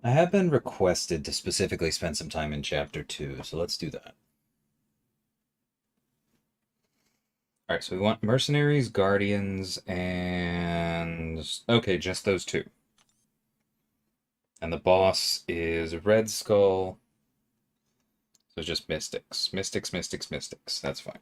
I have been requested to specifically spend some time in Chapter 2, so let's do that. Alright, so we want Mercenaries, Guardians, and... Okay, just those two. And the boss is Red Skull. So just Mystics. Mystics, Mystics, Mystics. That's fine.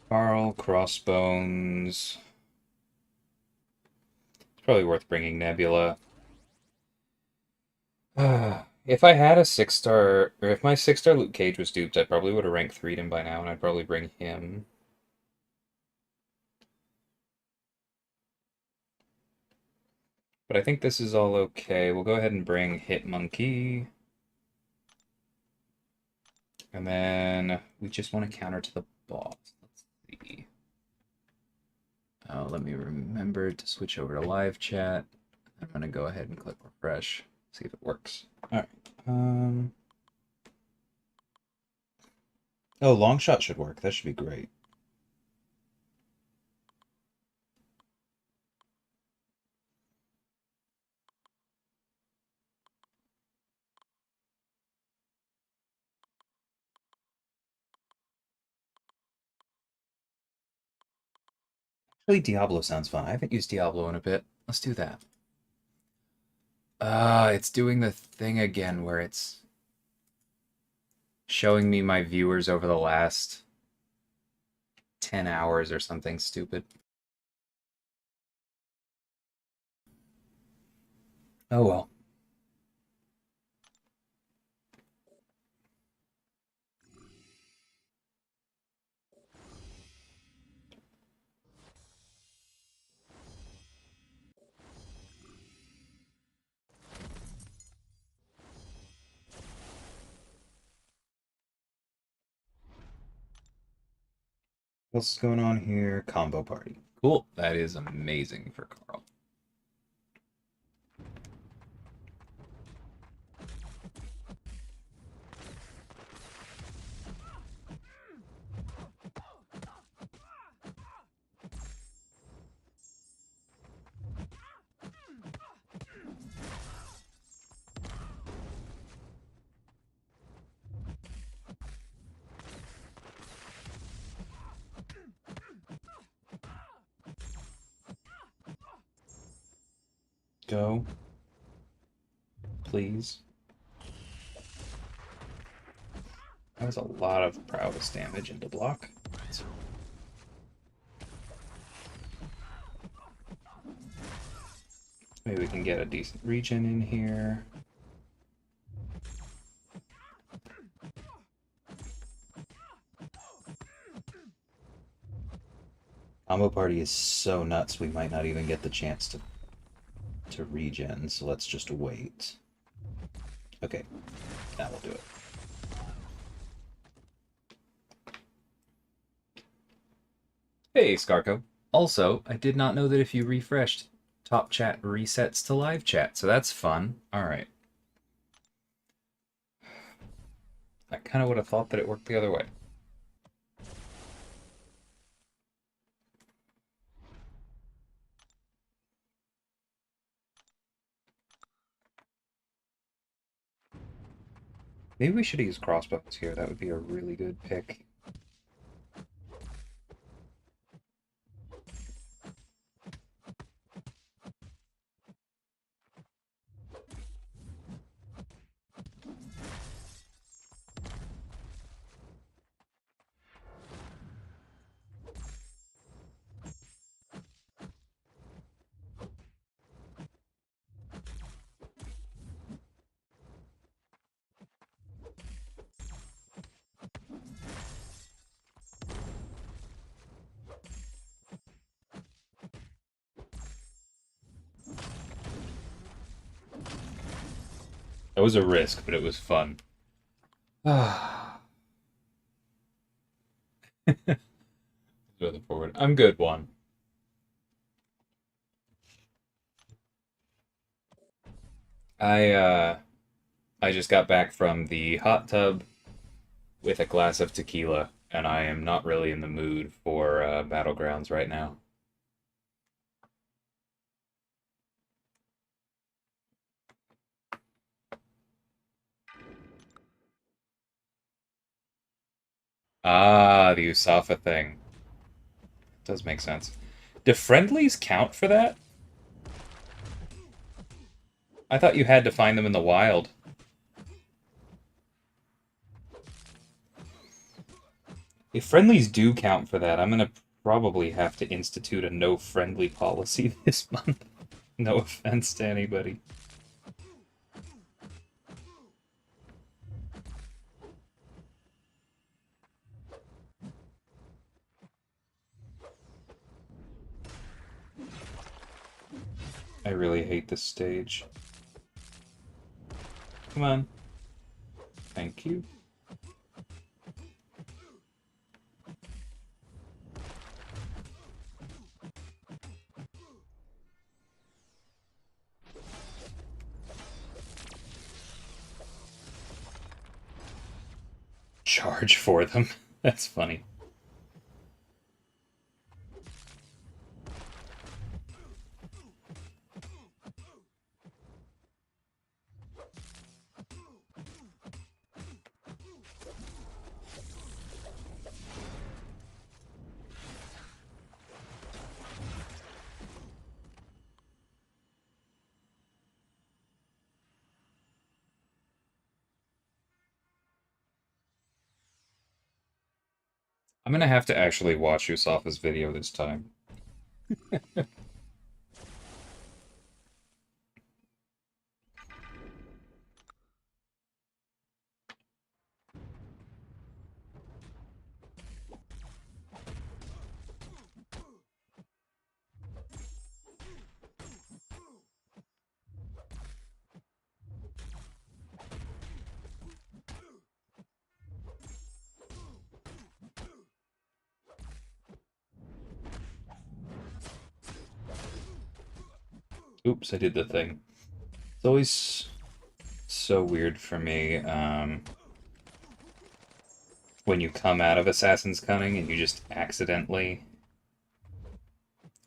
Carl, Crossbones. It's probably worth bringing Nebula. If I had a 6-star, or if my 6-star Luke Cage was duped, I probably would have ranked 3'd him by now, and I'd probably bring him. But I think this is all okay. We'll go ahead and bring Hit Monkey. And then we just want to counter to the boss. Let's see. Let me remember to switch over to live chat. I'm going to go ahead and click refresh, see if it works. All right. Oh, long shot should work. That should be great. Actually, Diablo sounds fun. I haven't used Diablo in a bit. Let's do that. It's doing the thing again where it's showing me my viewers over the last 10 hours or something stupid. Oh well. What's going on here? Combo party. Cool. That is amazing for Carl. Go. Please. That was a lot of prowess damage into block. Maybe we can get a decent regen in here. Combo party is so nuts we might not even get the chance to regen, so let's just wait. Okay, that will do it. Hey, Scarco. Also, I did not know that if you refreshed, top chat resets to live chat, so that's fun. Alright. I kind of would have thought that it worked the other way. Maybe we should use crossbows here. That would be a really good pick. That was a risk, but it was fun. Moving forward. I'm good, one. I I just got back from the hot tub with a glass of tequila, and I am not really in the mood for Battlegrounds right now. Ah, the Usafa thing. Does make sense. Do friendlies count for that? I thought you had to find them in the wild. If friendlies do count for that, I'm gonna probably have to institute a no friendly policy this month. No offense to anybody. I really hate this stage. Come on. Thank you. Charge for them. That's funny. I'm gonna have to actually watch Usafa's video this time. Oops, I did the thing. It's always so weird for me when you come out of Assassin's Cunning and you just accidentally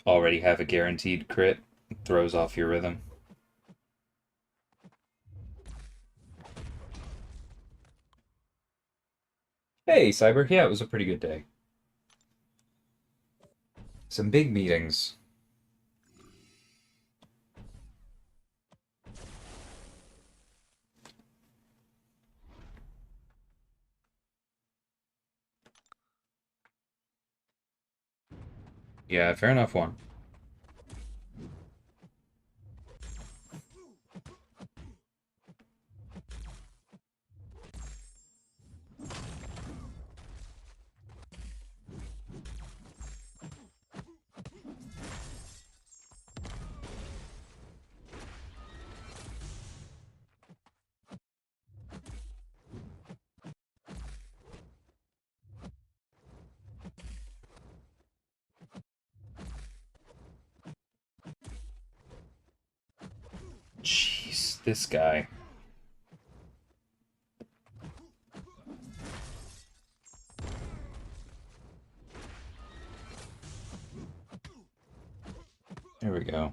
already have a guaranteed crit. It throws off your rhythm. Hey, Cyber. Yeah, it was a pretty good day. Some big meetings. Yeah, fair enough one. Jeez, this guy. There we go.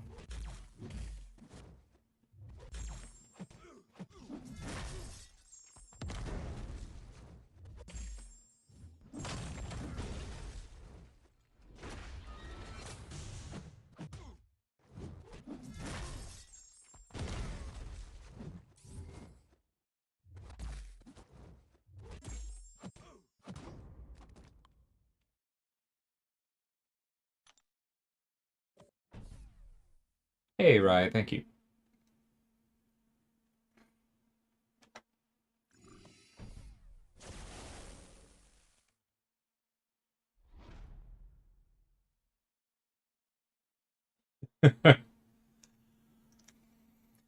Hey, Rye, thank you.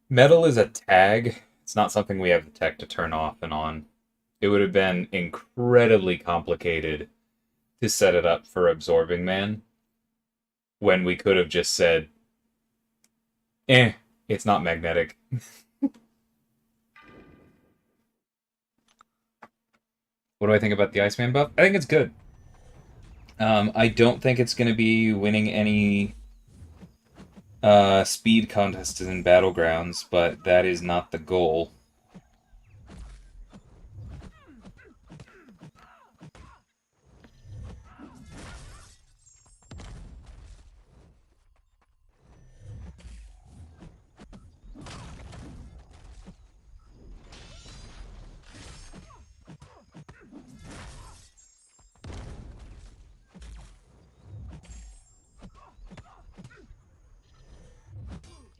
Metal is a tag. It's not something we have the tech to turn off and on. It would have been incredibly complicated to set it up for Absorbing Man when we could have just said, eh, it's not magnetic. What do I think about the Iceman buff? I think it's good. I don't think it's going to be winning any speed contests in Battlegrounds, but that is not the goal.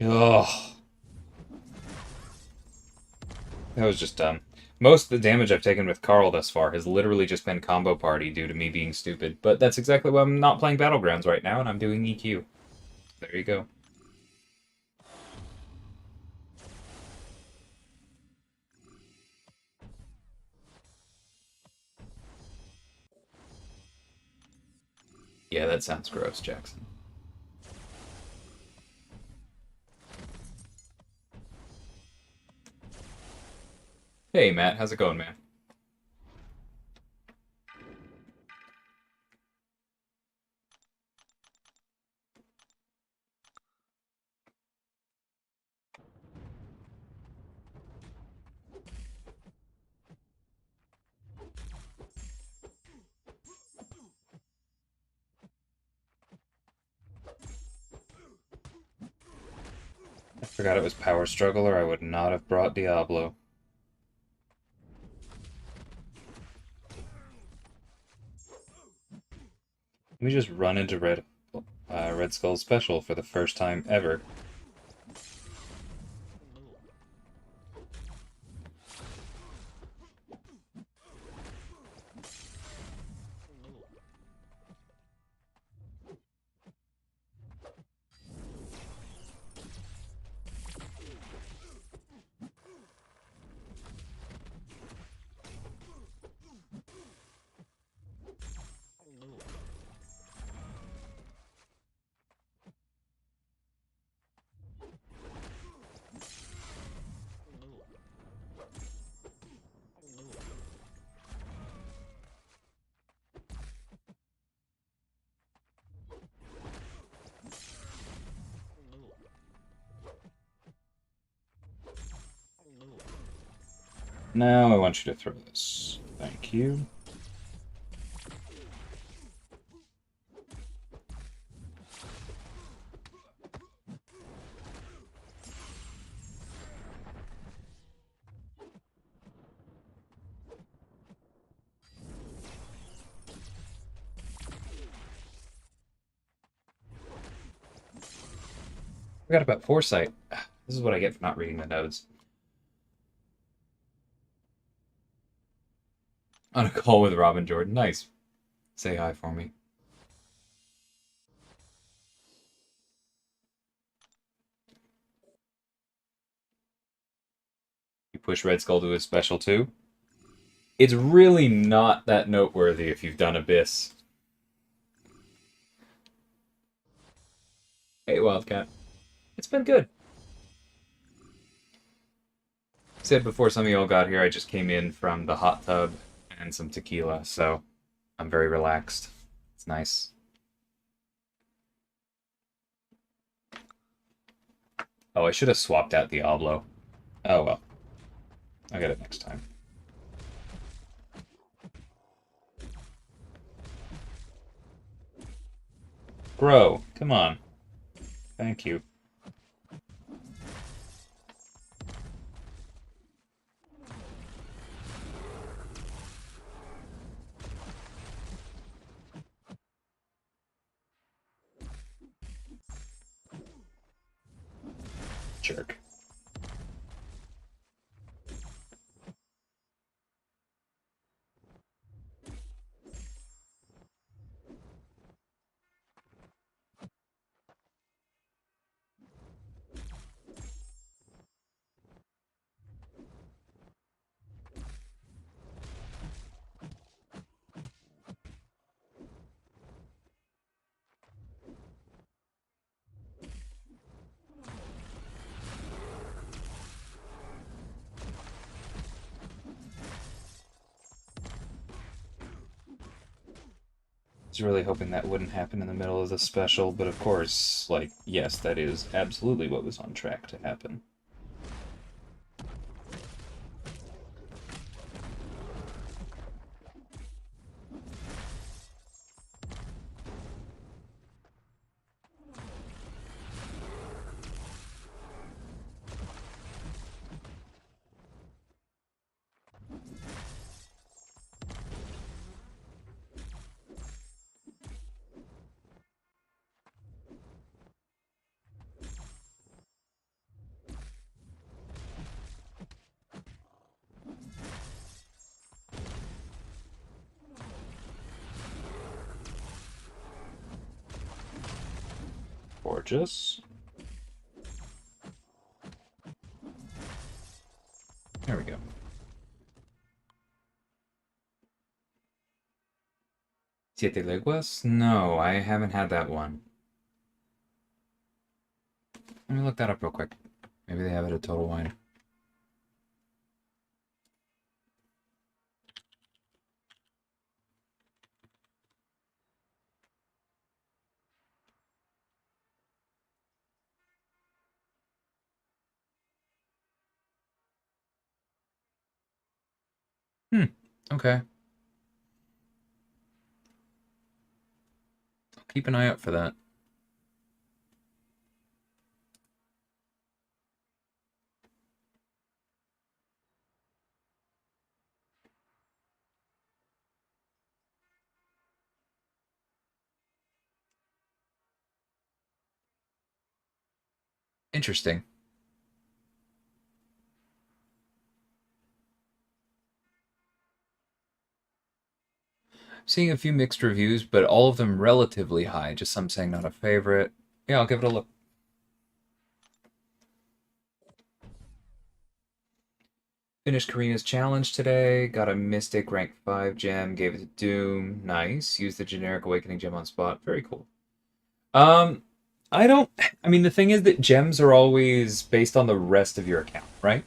Ugh. That was just dumb. Most of the damage I've taken with Carl thus far has literally just been combo party due to me being stupid. But that's exactly why I'm not playing Battlegrounds right now, and I'm doing EQ. There you go. Yeah, that sounds gross, Jackson. Hey, Matt. How's it going, man? I forgot it was Power Struggle, or I would not have brought Diablo. Let me just run into Red Skull Special for the first time ever. Now I want you to throw this. Thank you. Forgot about Foresight. This is what I get for not reading the nodes. On a call with Robin Jordan. Nice. Say hi for me. You push Red Skull to his special too. It's really not that noteworthy if you've done Abyss. Hey, Wildcat. It's been good. Said before some of y'all got here, I just came in from the hot tub and some tequila, so I'm very relaxed. It's nice. Oh, I should have swapped out Diablo. Oh well. I'll get it next time. Bro, come on. Thank you. Jerk. was really hoping that wouldn't happen in the middle of the special, but of course, like, yes, that is absolutely what was on track to happen. Gorgeous. There we go. Siete Leguas? No, I haven't had that one. Let me look that up real quick. Maybe they have it at Total Wine. Okay. I'll keep an eye out for that. Interesting. Seeing a few mixed reviews, but all of them relatively high. Just some saying not a favorite. Yeah, I'll give it a look. Finished Karina's challenge today. Got a Mystic rank 5 gem. Gave it to Doom. Nice. Used the generic Awakening gem on spot. Very cool. Um, I don't. I mean, the thing is that gems are always based on the rest of your account, right?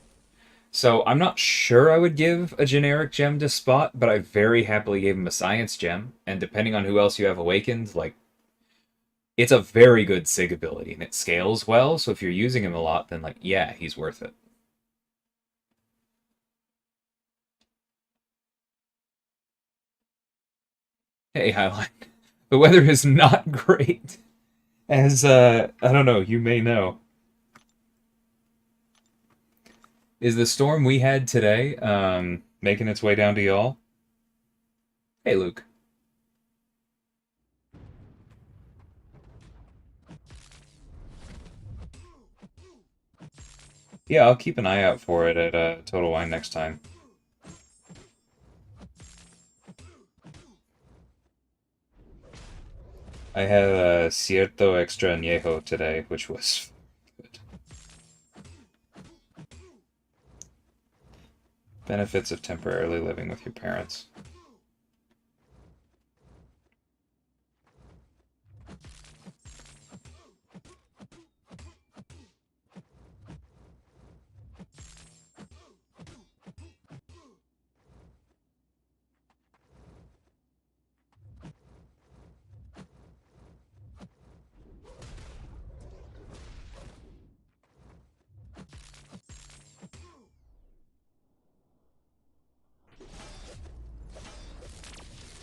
So I'm not sure I would give a generic gem to Spot, but I very happily gave him a science gem. And depending on who else you have awakened, like, it's a very good Sig ability and it scales well. So if you're using him a lot, then like, yeah, he's worth it. Hey, Highline. The weather is not great, as I don't know, you may know. Is the storm we had today making its way down to y'all? Hey, Luke. Yeah, I'll keep an eye out for it at Total Wine next time. I had a Cierto Extra Añejo today, which was good. Benefits of temporarily living with your parents.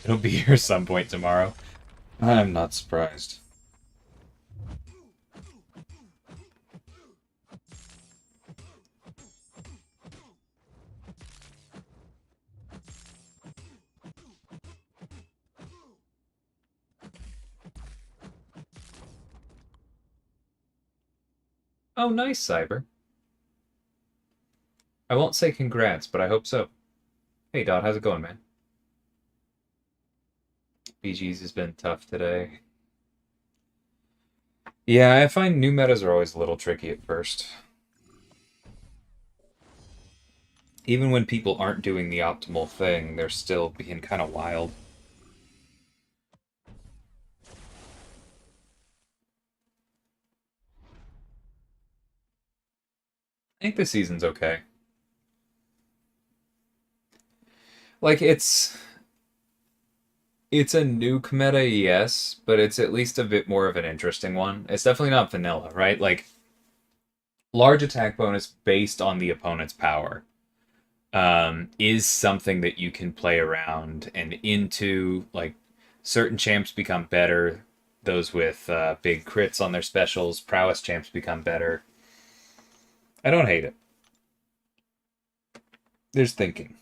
It'll be here some point tomorrow. I'm not surprised. Oh, nice, Cyber. I won't say congrats, but I hope so. Hey, Dot, how's it going, man? BG's has been tough today. Yeah, I find new metas are always a little tricky at first. Even when people aren't doing the optimal thing, they're still being kind of wild. I think this season's okay. Like, It's a nuke meta, yes, but it's at least a bit more of an interesting one. It's definitely not vanilla, right? Like, large attack bonus based on the opponent's power is something that you can play around and into. Like, certain champs become better. Those with big crits on their specials, prowess champs become better. I don't hate it. There's thinking.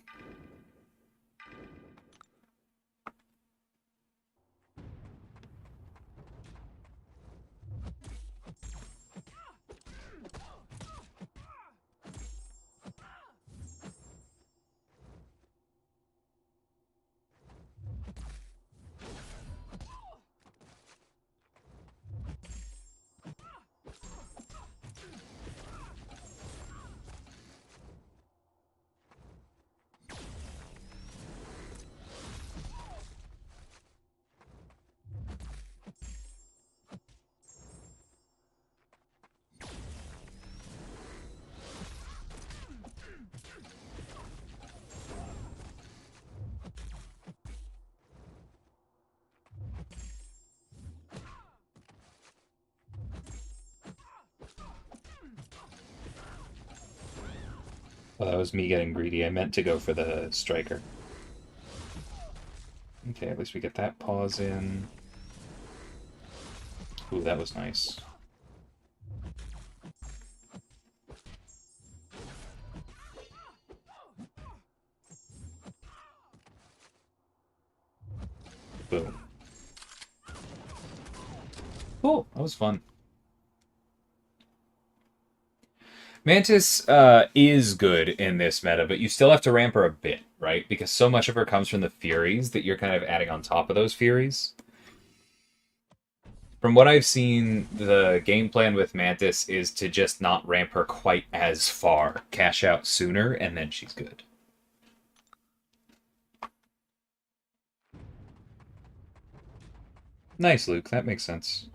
Well, that was me getting greedy. I meant to go for the striker. Okay, at least we get that pause in. Ooh, that was nice. Boom. Cool, that was fun. Mantis is good in this meta, but you still have to ramp her a bit, right? Because so much of her comes from the Furies that you're kind of adding on top of those Furies. From what I've seen, the game plan with Mantis is to just not ramp her quite as far. Cash out sooner, and then she's good. Nice, Luke. That makes sense.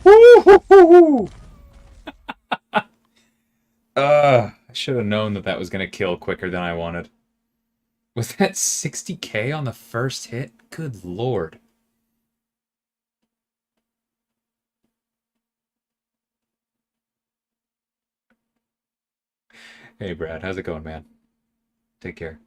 Woo-hoo-hoo-hoo! I should have known that that was going to kill quicker than I wanted. Was that 60k on the first hit? Good lord. Hey, Brad. How's it going, man? Take care.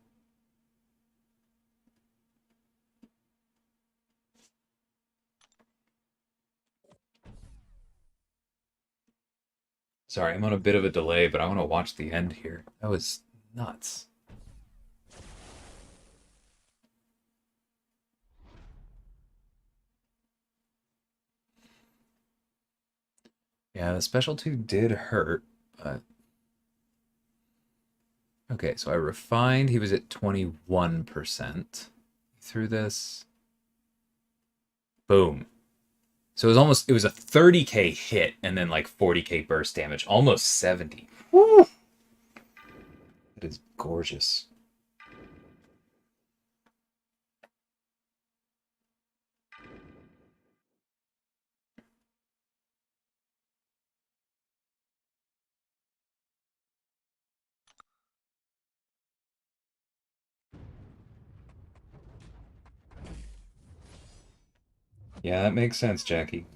Sorry, I'm on a bit of a delay, but I want to watch the end here. That was nuts. Yeah, the special 2 did hurt, but... Okay, so I refined. He was at 21% through this. Boom. So it was a 30k hit and then like 40k burst damage. Almost 70. Woo! That is gorgeous. Yeah, that makes sense, Jackie.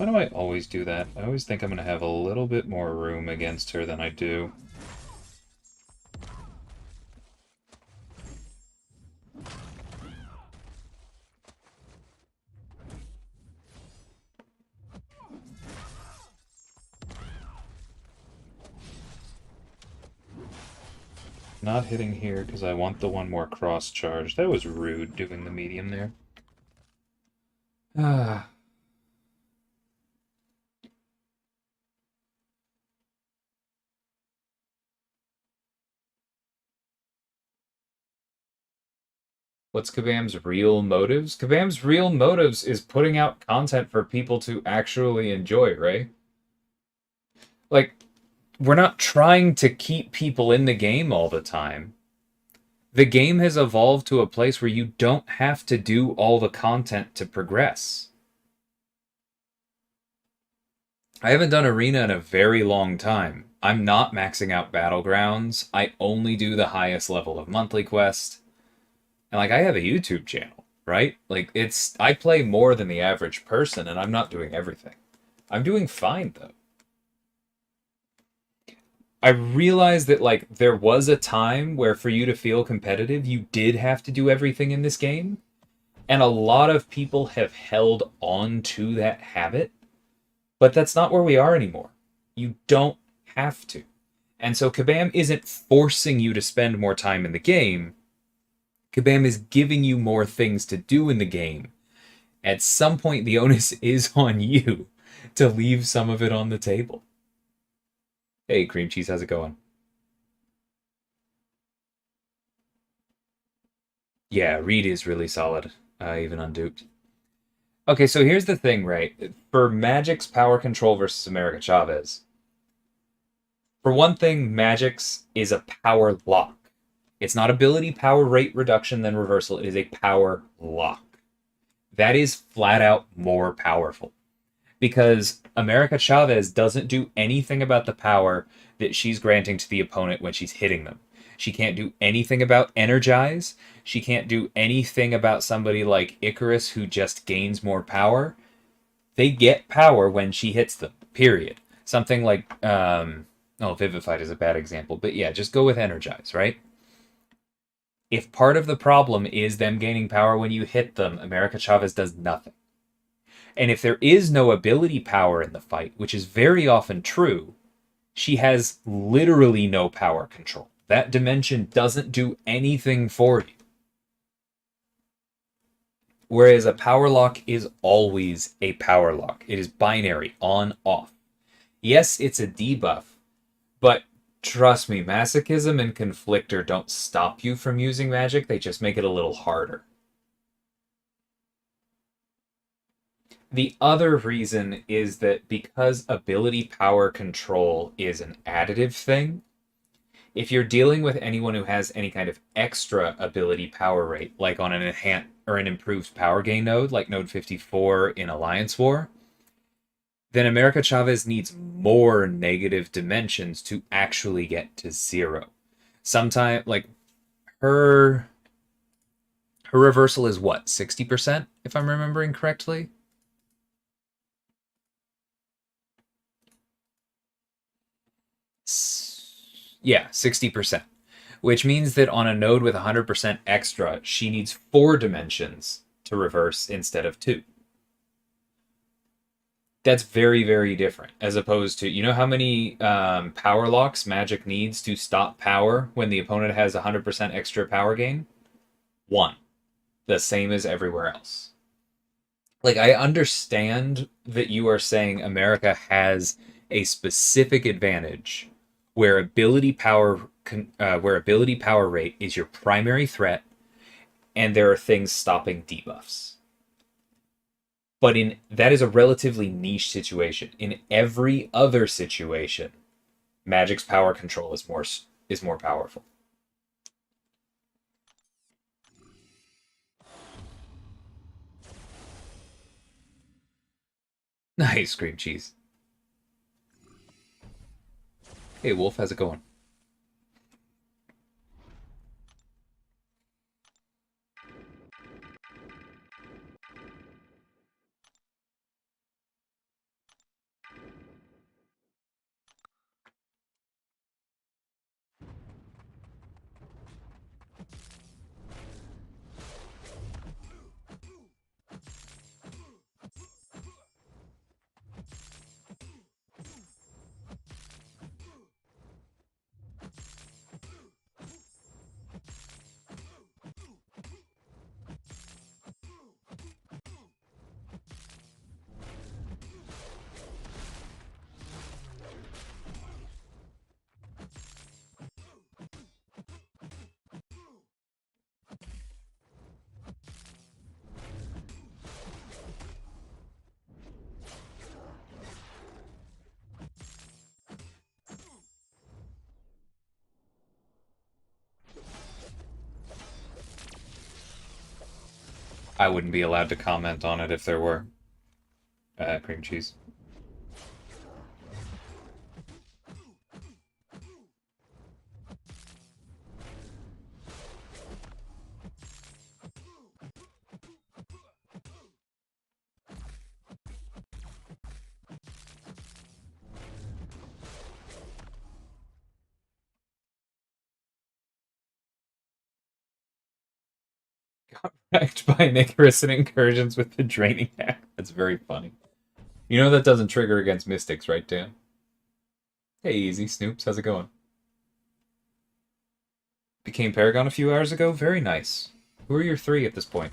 Why do I always do that? I always think I'm going to have a little bit more room against her than I do. Not hitting here because I want the one more cross charge. That was rude doing the medium there. Ah. What's Kabam's real motives? Kabam's real motives is putting out content for people to actually enjoy, right? Like, we're not trying to keep people in the game all the time. The game has evolved to a place where you don't have to do all the content to progress. I haven't done Arena in a very long time. I'm not maxing out Battlegrounds. I only do the highest level of monthly quest. And like I have a YouTube channel, right? Like I play more than the average person and I'm not doing everything. I'm doing fine though. I realized that like there was a time where for you to feel competitive, you did have to do everything in this game. And a lot of people have held on to that habit, but that's not where we are anymore. You don't have to. And so Kabam isn't forcing you to spend more time in the game. Kabam is giving you more things to do in the game. At some point, the onus is on you to leave some of it on the table. Hey, cream cheese, how's it going? Yeah, Reed is really solid, even unduped. Okay, so here's the thing, right? For Magic's power control versus America Chavez, for one thing, Magic's is a power lock. It's not ability power rate reduction then reversal, it is a power lock. That is flat out more powerful. Because America Chavez doesn't do anything about the power that she's granting to the opponent when she's hitting them. She can't do anything about Energize. She can't do anything about somebody like Icarus who just gains more power. They get power when she hits them, period. Something like, Vivified is a bad example, but yeah, just go with Energize, right? If part of the problem is them gaining power when you hit them, America Chavez does nothing. And if there is no ability power in the fight, which is very often true, she has literally no power control. That dimension doesn't do anything for you. Whereas a power lock is always a power lock. It is binary, on, off. Yes, it's a debuff, but trust me, Masochism and Conflictor don't stop you from using magic, they just make it a little harder. The other reason is that because ability power control is an additive thing, if you're dealing with anyone who has any kind of extra ability power rate, like on an enhanced or an improved power gain node, like node 54 in Alliance War, then America Chavez needs more negative dimensions to actually get to zero. Sometimes, like her reversal is what, 60%, if I'm remembering correctly? Yeah, 60%. Which means that on a node with 100% extra, she needs 4 dimensions to reverse instead of 2. That's very, very different. As opposed to, you know how many power locks Magic needs to stop power when the opponent has 100% extra power gain? 1. The same as everywhere else. Like, I understand that you are saying America has a specific advantage where ability power rate is your primary threat, and there are things stopping debuffs. But in that is a relatively niche situation. In every other situation, Magic's power control is more powerful. Nice, cream cheese. Hey, Wolf, how's it going? I wouldn't be allowed to comment on it if there were cream cheese. Got wrecked by Nicaris and incursions with the draining hack. That's very funny. You know that doesn't trigger against mystics, right, Dan? Hey, easy Snoops, how's it going? Became Paragon a few hours ago. Very nice. Who are your 3 at this point?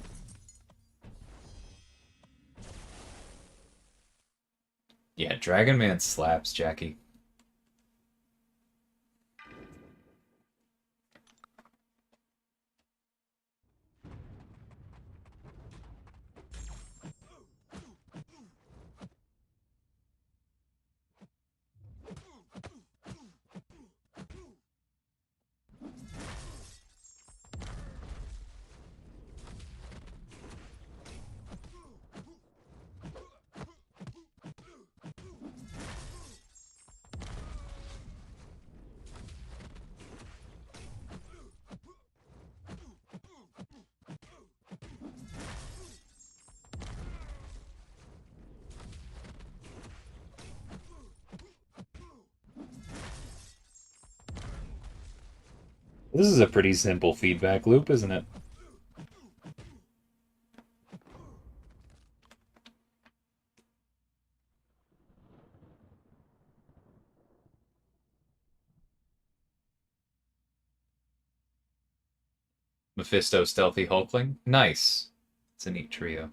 Yeah, Dragon Man slaps, Jackie. This is a pretty simple feedback loop, isn't it? Mephisto, Stealthy, Hulkling. Nice. It's a neat trio.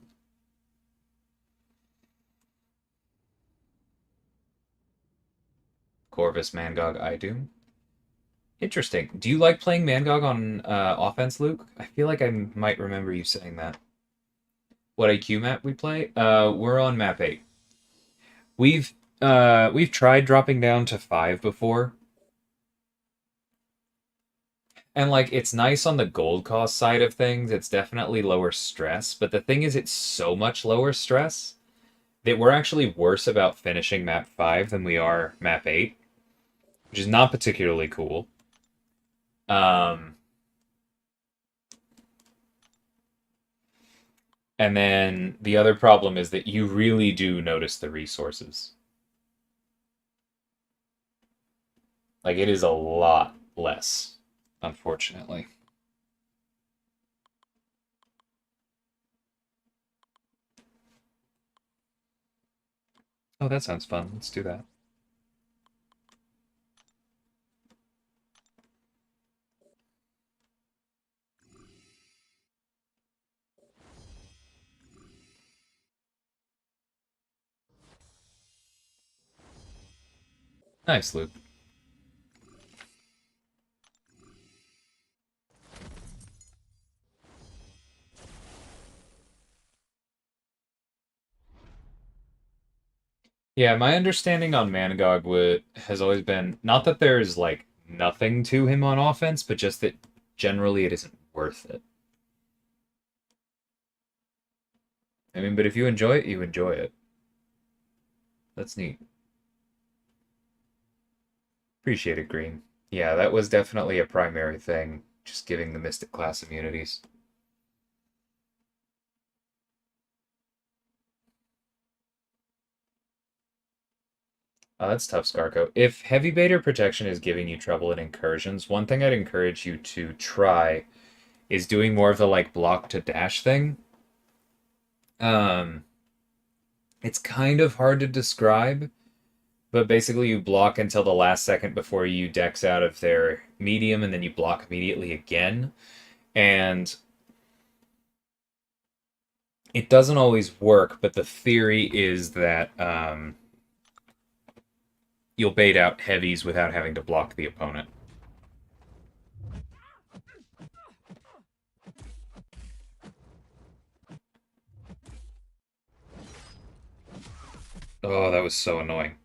Corvus, Mangog, Idoom. Interesting. Do you like playing Mangog on offense, Luke? I feel like I might remember you saying that. What IQ map we play? We're on map 8. We've tried dropping down to 5 before. And like it's nice on the gold cost side of things. It's definitely lower stress, but the thing is it's so much lower stress that we're actually worse about finishing map 5 than we are map 8, which is not particularly cool. And then the other problem is that you really do notice the resources. Like, it is a lot less, unfortunately. Oh, that sounds fun. Let's do that. Nice, Luke. Yeah, my understanding on Mangog has always been not that there's like nothing to him on offense, but just that generally it isn't worth it. I mean, but if you enjoy it, you enjoy it. That's neat. Appreciate it, Green. Yeah, that was definitely a primary thing, just giving the Mystic class immunities. That's tough, Scarco. If heavy baiter protection is giving you trouble in incursions, one thing I'd encourage you to try is doing more of the like block to dash thing. Um, it's kind of hard to describe, but basically you block until the last second before you dex out of their medium, and then you block immediately again. And it doesn't always work, but the theory is that you'll bait out heavies without having to block the opponent. Oh, that was so annoying.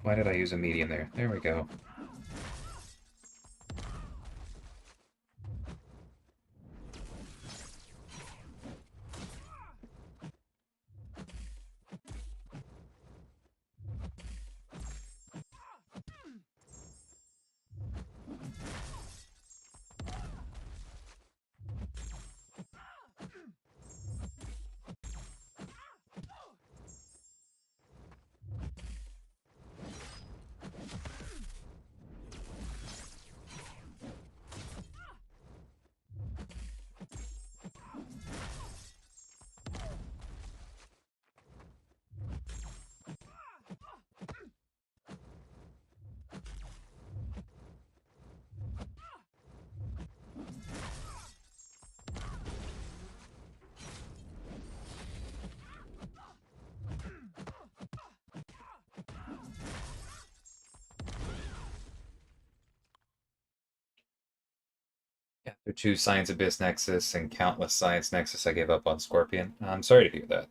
Why did I use a medium there? There we go. The two Science Abyss Nexus and countless Science Nexus I gave up on Scorpion. I'm sorry to hear that.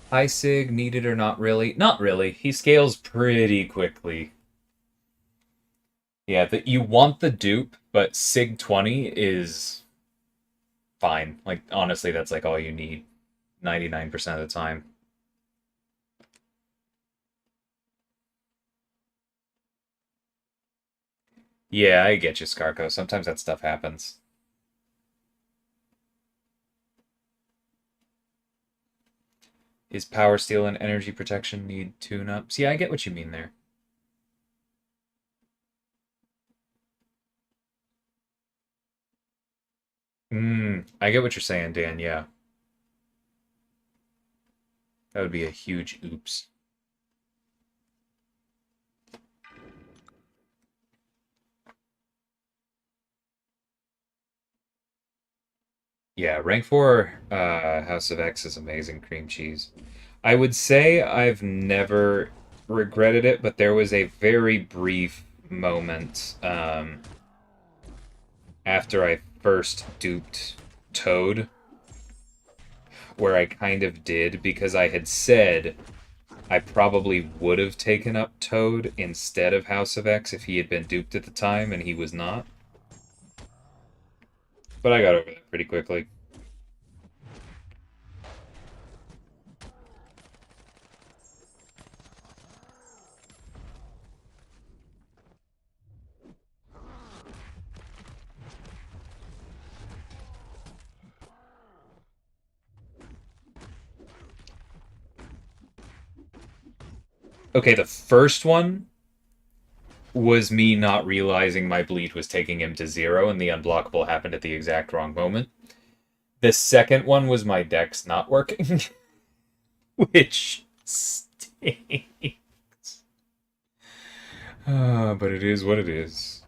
High Sig, needed or not really? Not really. He scales pretty quickly. Yeah, you want the dupe, but Sig 20 is fine. Like, honestly, that's like all you need 99% of the time. Yeah, I get you, Skarko. Sometimes that stuff happens. Is Power Steel and Energy Protection need tune-ups? Yeah, I get what you mean there. I get what you're saying, Dan, yeah. That would be a huge oops. Yeah, rank 4 House of X is amazing cream cheese. I would say I've never regretted it, but there was a very brief moment after I first duped Toad where I kind of did because I had said I probably would have taken up Toad instead of House of X if he had been duped at the time, and he was not. But I got over that pretty quickly. Okay, the first one was me not realizing my bleed was taking him to 0 and the unblockable happened at the exact wrong moment. The second one was my dex not working, which stinks. But it is what it is.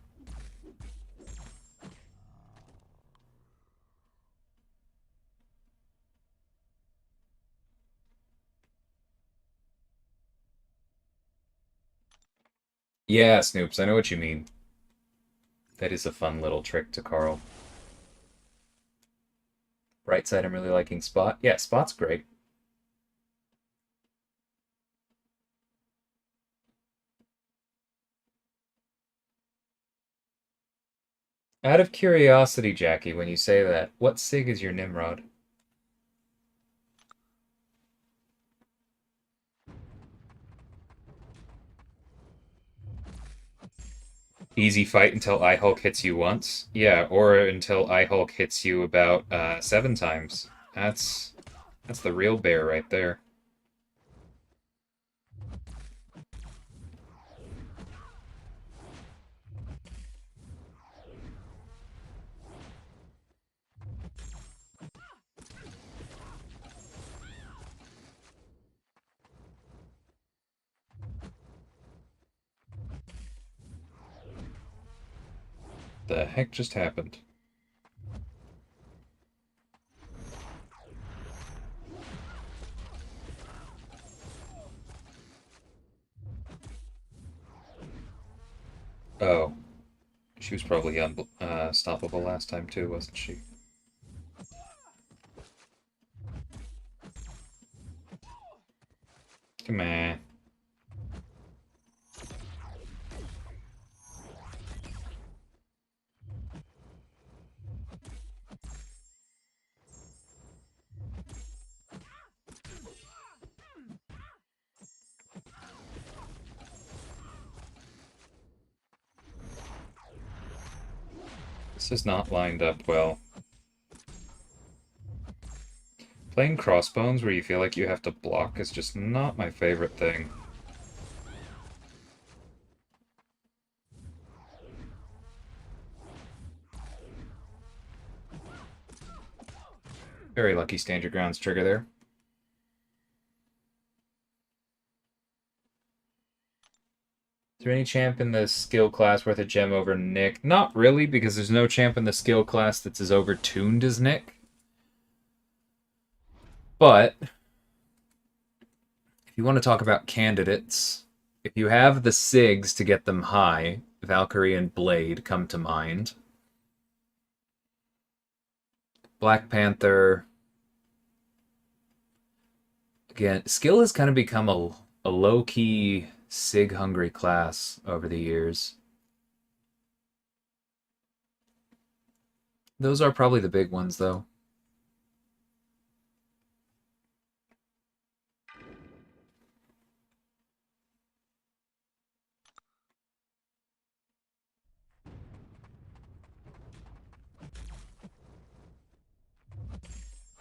Yeah, Snoops, I know what you mean. That is a fun little trick to Carl. Right side, I'm really liking Spot. Yeah, Spot's great. Out of curiosity, Jackie, when you say that, what Sig is your Nimrod? Easy fight until iHulk hits you once? Yeah, or until iHulk hits you about 7 times. That's the real bear right there. The heck just happened? Oh. She was probably unstoppable last time too, wasn't she? Come on. This is not lined up well. Playing Crossbones where you feel like you have to block is just not my favorite thing. Very lucky stand your grounds trigger there. Is there any champ in the skill class worth a gem over Nick? Not really, because there's no champ in the skill class that's as overtuned as Nick. But if you want to talk about candidates, If you have the SIGs to get them high, Valkyrie and Blade come to mind. Black Panther. Again, skill has kind of become a low-key SIG-hungry class over the years. Those are probably the big ones, though.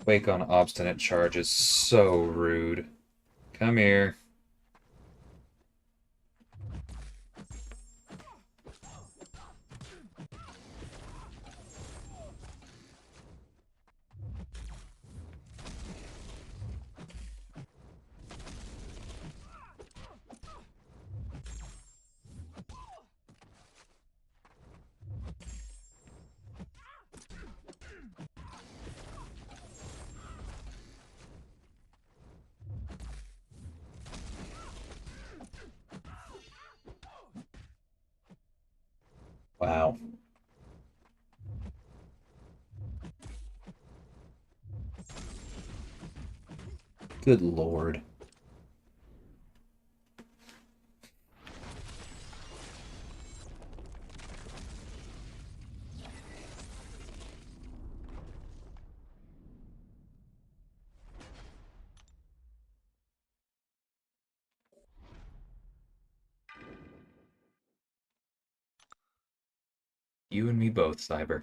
Wake on obstinate charge is so rude. Come here. Wow. Good lord. You and me both, Cyber.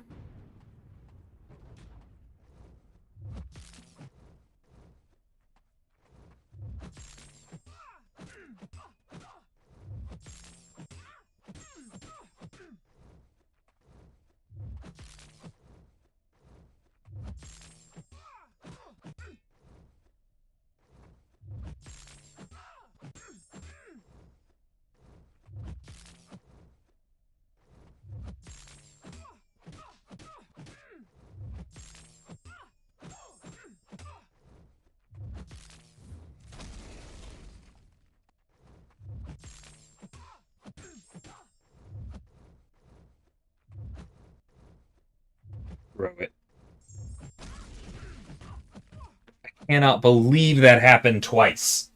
Throw it. Cannot believe that happened twice.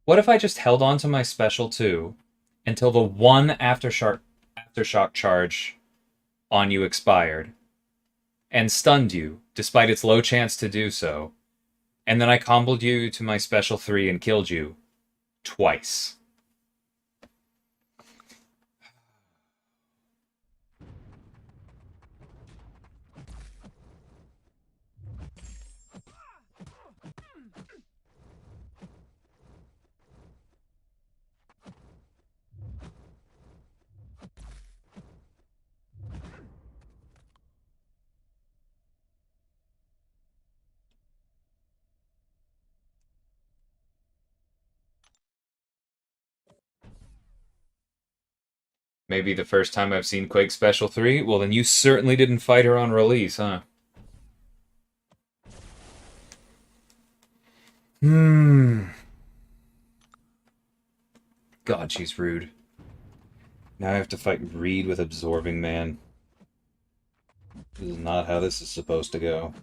What if I just held on to my special 2 until the one aftershock charge on you expired and stunned you, despite its low chance to do so, and then I comboed you to my special 3 and killed you twice? Maybe the first time I've seen Quake Special 3? Well, then you certainly didn't fight her on release, huh? God, she's rude. Now I have to fight Reed with Absorbing Man. This is not how this is supposed to go.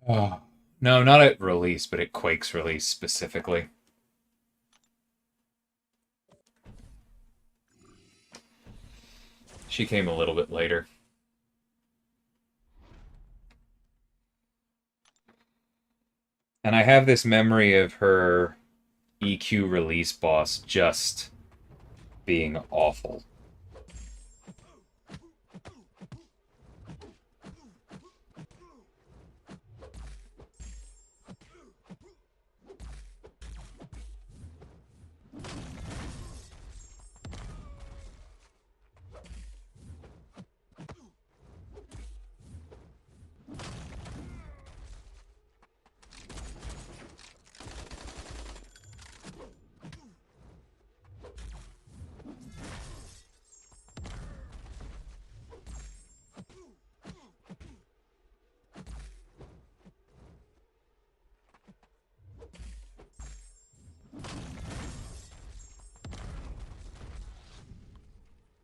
Oh. No, not at release, but at Quake's release specifically. She came a little bit later. And I have this memory of her EQ release boss just being awful.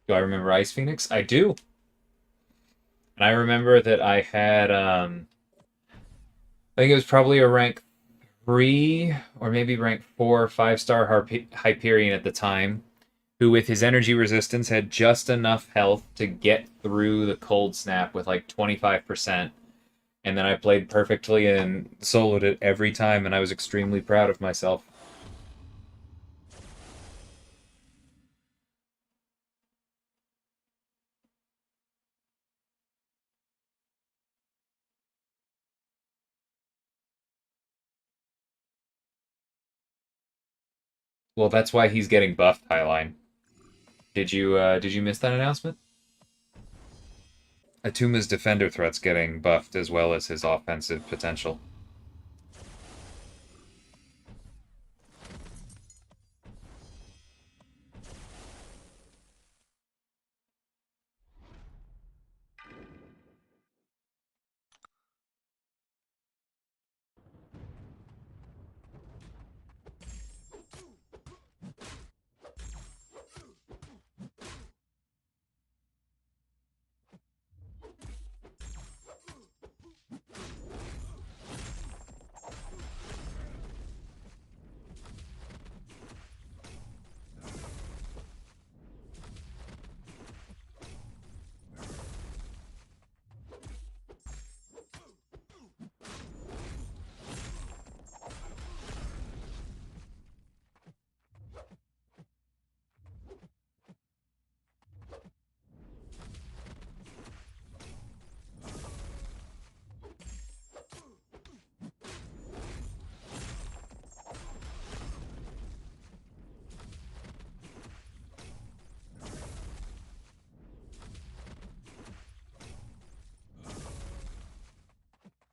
Do I remember Ice Phoenix? I do. And I remember that I had, I think it was probably a rank 3 or maybe rank 4, 5-star Hyperion at the time, who with his energy resistance had just enough health to get through the cold snap with like 25%. And then I played perfectly and soloed it every time, and I was extremely proud of myself. Well, that's why he's getting buffed, Highline. Did you miss that announcement? Atuma's defender threat's getting buffed as well as his offensive potential.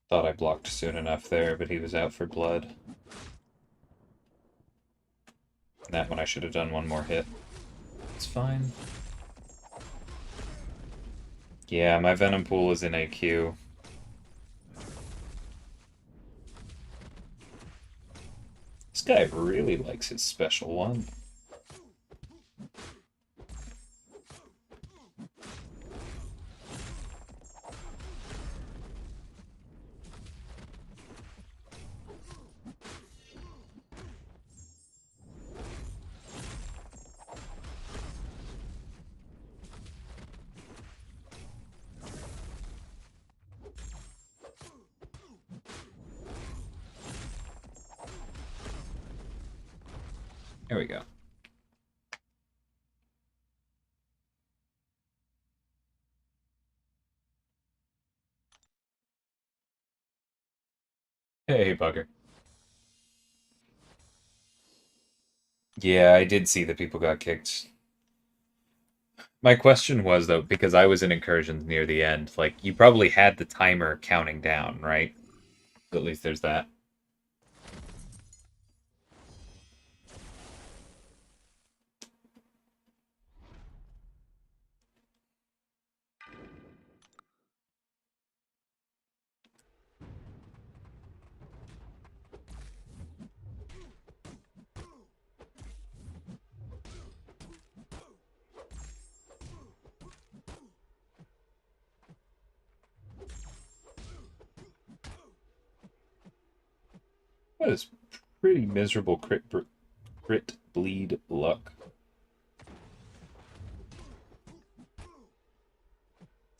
Thought I blocked soon enough there, but he was out for blood. That one I should have done one more hit. It's fine. Yeah, my Venom Pool is in AQ. This guy really likes his special one. There we go. Hey, bugger. Yeah, I did see that people got kicked. My question was, though, because I was in incursions near the end, like, you probably had the timer counting down, right? At least there's that. That is pretty miserable crit bleed luck.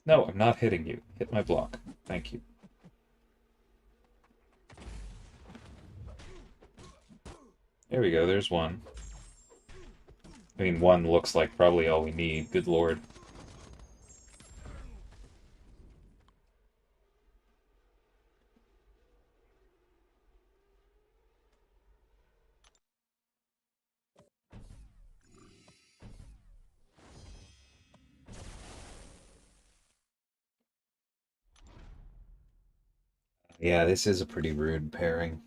No, I'm not hitting you. Hit my block. Thank you. There we go, there's one. I mean, one looks like probably all we need. Good lord. Yeah, this is a pretty rude pairing.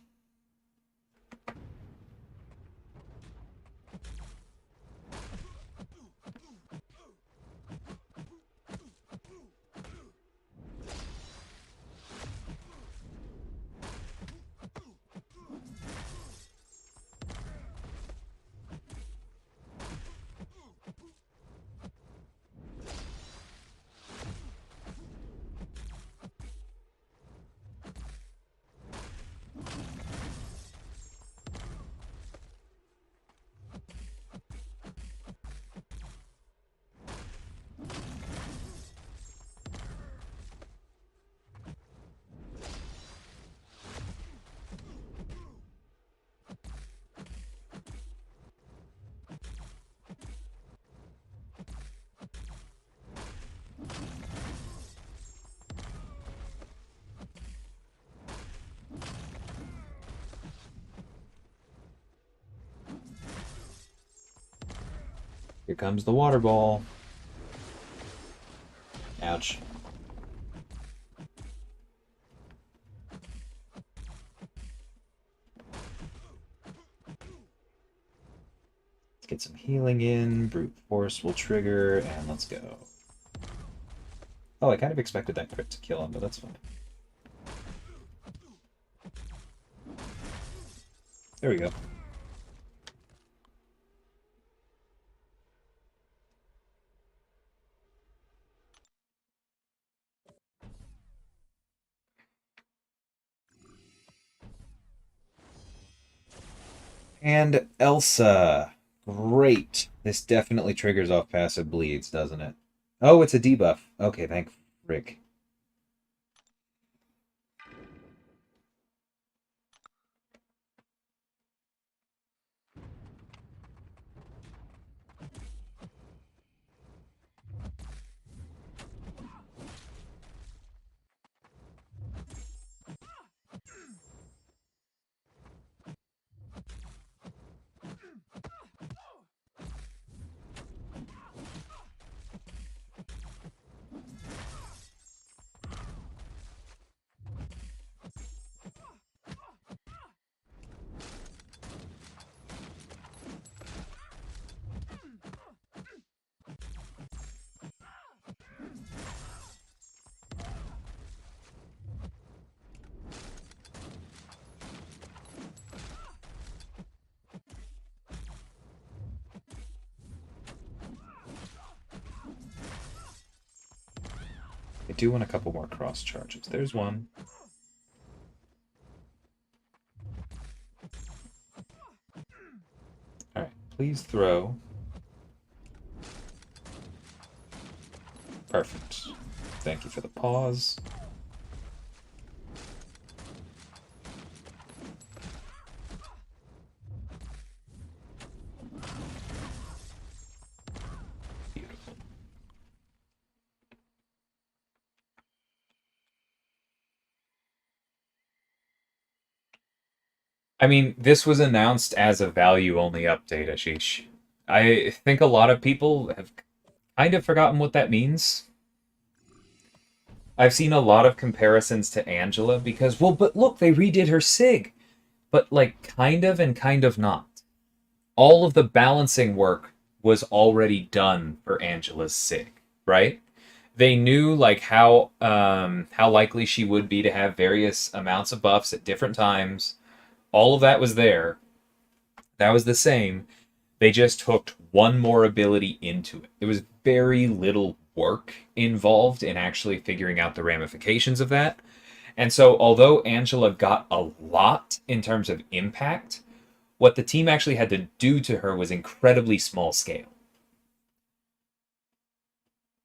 Here comes the water ball. Ouch. Let's get some healing in. Brute force will trigger, and let's go. Oh, I kind of expected that crit to kill him, but that's fine. There we go. And Elsa. Great. This definitely triggers off passive bleeds, doesn't it? Oh, it's a debuff. Okay, thank frick. I do want a couple more cross charges. There's one. Alright, please throw. Perfect. Thank you for the pause. Beautiful. I mean, this was announced as a value-only update, Ashish. I think a lot of people have kind of forgotten what that means. I've seen a lot of comparisons to Angela because, well, but look, they redid her SIG. But, like, kind of and kind of not. All of the balancing work was already done for Angela's SIG, right? They knew like how likely she would be to have various amounts of buffs at different times. All of that was there. That was the same. They just hooked one more ability into it. There was very little work involved in actually figuring out the ramifications of that. And so, although Angela got a lot in terms of impact, what the team actually had to do to her was incredibly small scale.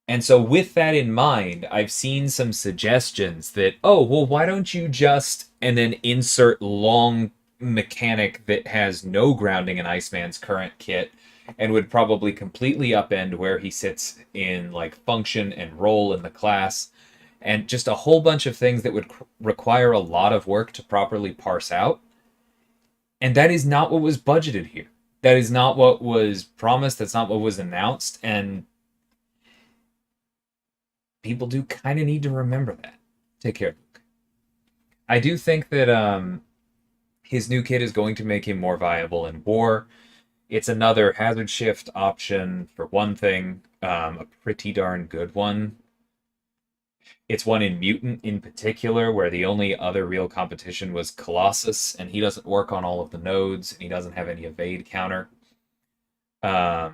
And so, with that in mind, I've seen some suggestions that, oh, well, why don't you just, and then insert long mechanic that has no grounding in Iceman's current kit and would probably completely upend where he sits in like function and role in the class, and just a whole bunch of things that would require a lot of work to properly parse out. And that is not what was budgeted here. That is not what was promised. That's not what was announced. And people do kind of need to remember that. Take care, Luke. I do think that his new kit is going to make him more viable in war. It's another hazard shift option for one thing, a pretty darn good one. It's one in Mutant in particular, where the only other real competition was Colossus, and he doesn't work on all of the nodes, and he doesn't have any evade counter. What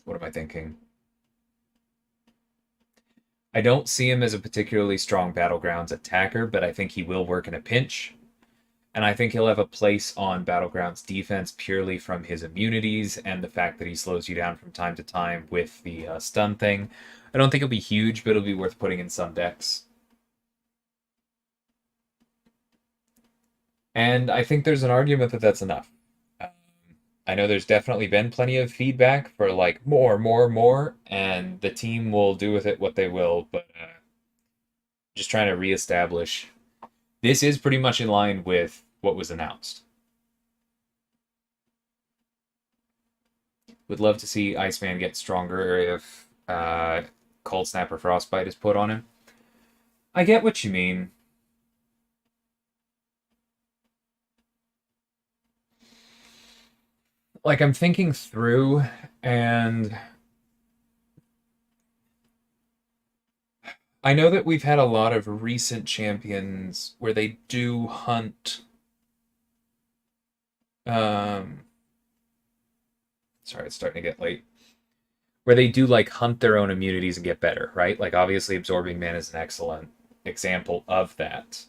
am I thinking? I don't see him as a particularly strong Battlegrounds attacker, but I think he will work in a pinch. And I think he'll have a place on Battlegrounds defense purely from his immunities and the fact that he slows you down from time to time with the stun thing. I don't think it'll be huge, but it'll be worth putting in some decks. And I think there's an argument that that's enough. I know there's definitely been plenty of feedback for like more, more, more, and the team will do with it what they will, but just trying to reestablish. This is pretty much in line with what was announced. Would love to see Iceman get stronger if Cold Snap or Frostbite is put on him. I get what you mean. Like, I'm thinking through, and I know that we've had a lot of recent champions where they do hunt. Sorry, it's starting to get late. Where they do like hunt their own immunities and get better, right? Like, obviously, Absorbing Man is an excellent example of that.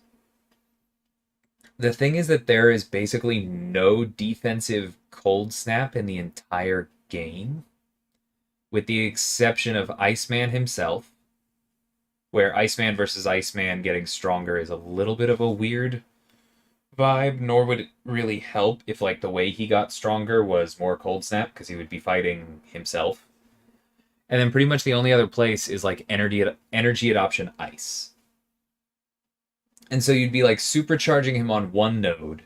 The thing is that there is basically no defensive Cold Snap in the entire game, with the exception of Iceman himself, where Iceman versus Iceman getting stronger is a little bit of a weird vibe, nor would it really help if like the way he got stronger was more Cold Snap, because he would be fighting himself. And then pretty much the only other place is like energy adoption ice. And so you'd be like supercharging him on one node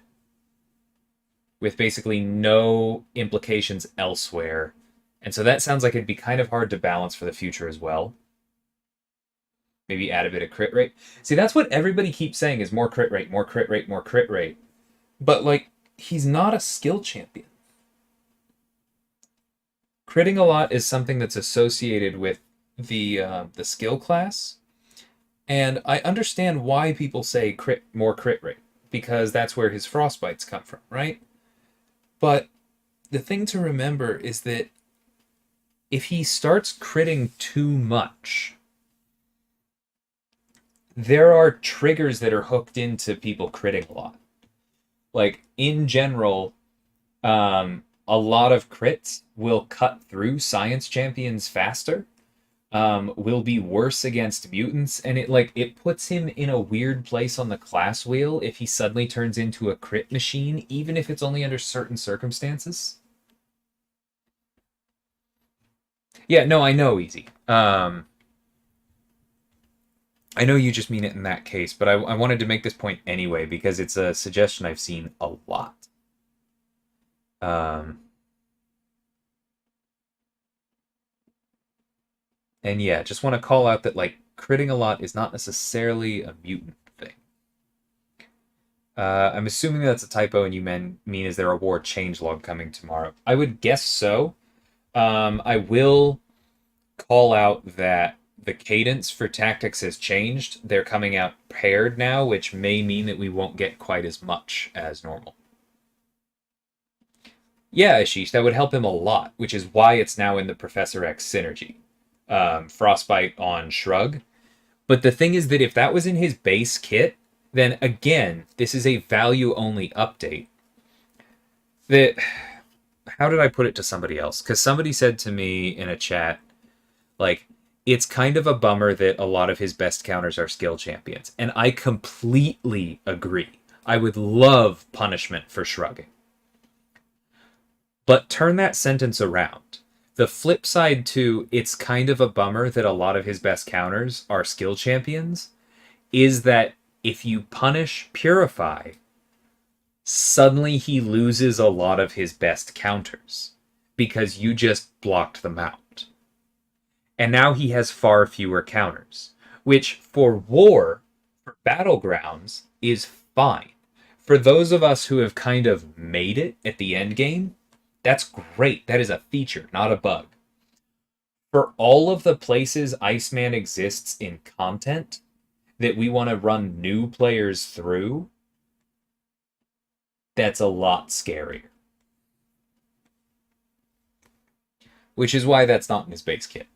with basically no implications elsewhere. And so that sounds like it'd be kind of hard to balance for the future as well. Maybe add a bit of crit rate. See, that's what everybody keeps saying is more crit rate, more crit rate, more crit rate. But like, he's not a skill champion. Critting a lot is something that's associated with the skill class. And I understand why people say more crit rate, because that's where his frostbites come from, right? But the thing to remember is that if he starts critting too much, there are triggers that are hooked into people critting a lot. Like, in general, a lot of crits will cut through science champions faster, will be worse against mutants, and it puts him in a weird place on the class wheel if he suddenly turns into a crit machine, even if it's only under certain circumstances. Yeah, no, I know, Easy. I know you just mean it in that case, but I wanted to make this point anyway because it's a suggestion I've seen a lot. And yeah, just want to call out that like critting a lot is not necessarily a mutant thing. I'm assuming that's a typo, and you mean is there a war changelog coming tomorrow? I would guess so. I will call out that the cadence for tactics has changed. They're coming out paired now, which may mean that we won't get quite as much as normal. Yeah, Ashish, that would help him a lot, which is why it's now in the Professor X synergy. Frostbite on Shrug. But the thing is that if that was in his base kit, then again, this is a value only update. That, how did I put it to somebody else? Because somebody said to me in a chat, like, it's kind of a bummer that a lot of his best counters are skill champions. And I completely agree. I would love punishment for shrugging. But turn that sentence around. The flip side to it's kind of a bummer that a lot of his best counters are skill champions is that if you punish Purify, suddenly he loses a lot of his best counters because you just blocked them out. And now he has far fewer counters, which for war, for battlegrounds, is fine. For those of us who have kind of made it at the end game, that's great. That is a feature, not a bug. For all of the places Iceman exists in content that we want to run new players through, that's a lot scarier. Which is why that's not in his base kit.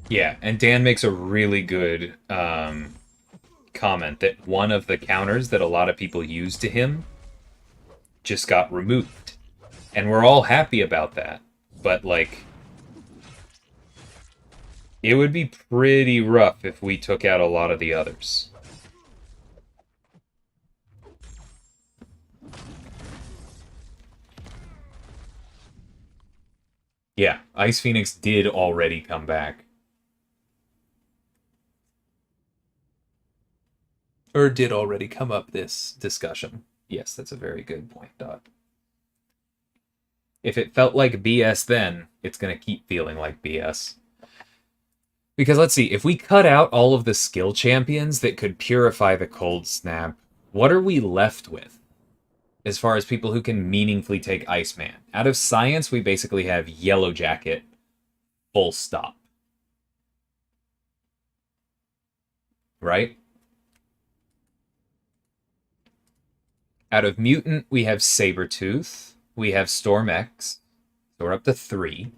Yeah, and Dan makes a really good comment that one of the counters that a lot of people use to him just got removed. And we're all happy about that. But, like, it would be pretty rough if we took out a lot of the others. Yeah, Ice Phoenix did already come back. Or did already come up this discussion. Yes, that's a very good point, Dot. If it felt like BS then, it's going to keep feeling like BS. Because let's see, if we cut out all of the skill champions that could purify the cold snap, what are we left with? As far as people who can meaningfully take Iceman. Out of science, we basically have Yellow Jacket, full stop. Right? Out of Mutant, we have Sabretooth. We have Storm X. So we're up to 3.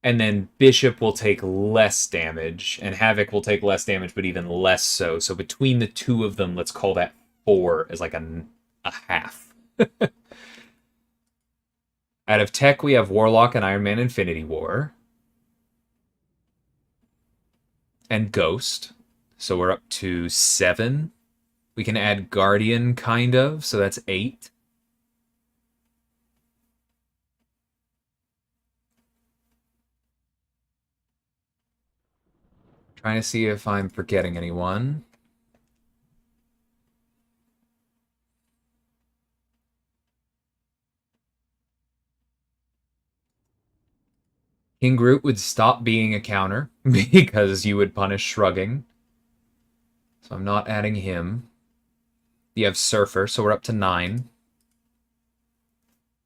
And then Bishop will take less damage, and Havoc will take less damage, but even less so. So between the two of them, let's call that 4 as like a half. Out of Tech, we have Warlock and Iron Man Infinity War. And Ghost. So we're up to 7. We can add Guardian, kind of, so that's 8. Trying to see if I'm forgetting anyone. King Groot would stop being a counter because you would punish shrugging. So I'm not adding him. You have Surfer, so we're up to 9.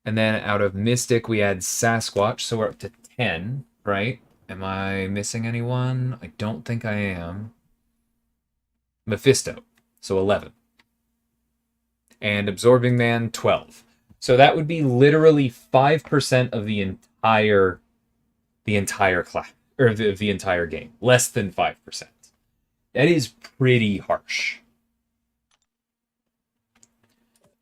And then out of Mystic, we add Sasquatch, so we're up to 10, right? Am I missing anyone? I don't think I am. Mephisto, so 11. And Absorbing Man, 12. So that would be literally 5% of the entire class, or the entire game. Less than 5%. That is pretty harsh.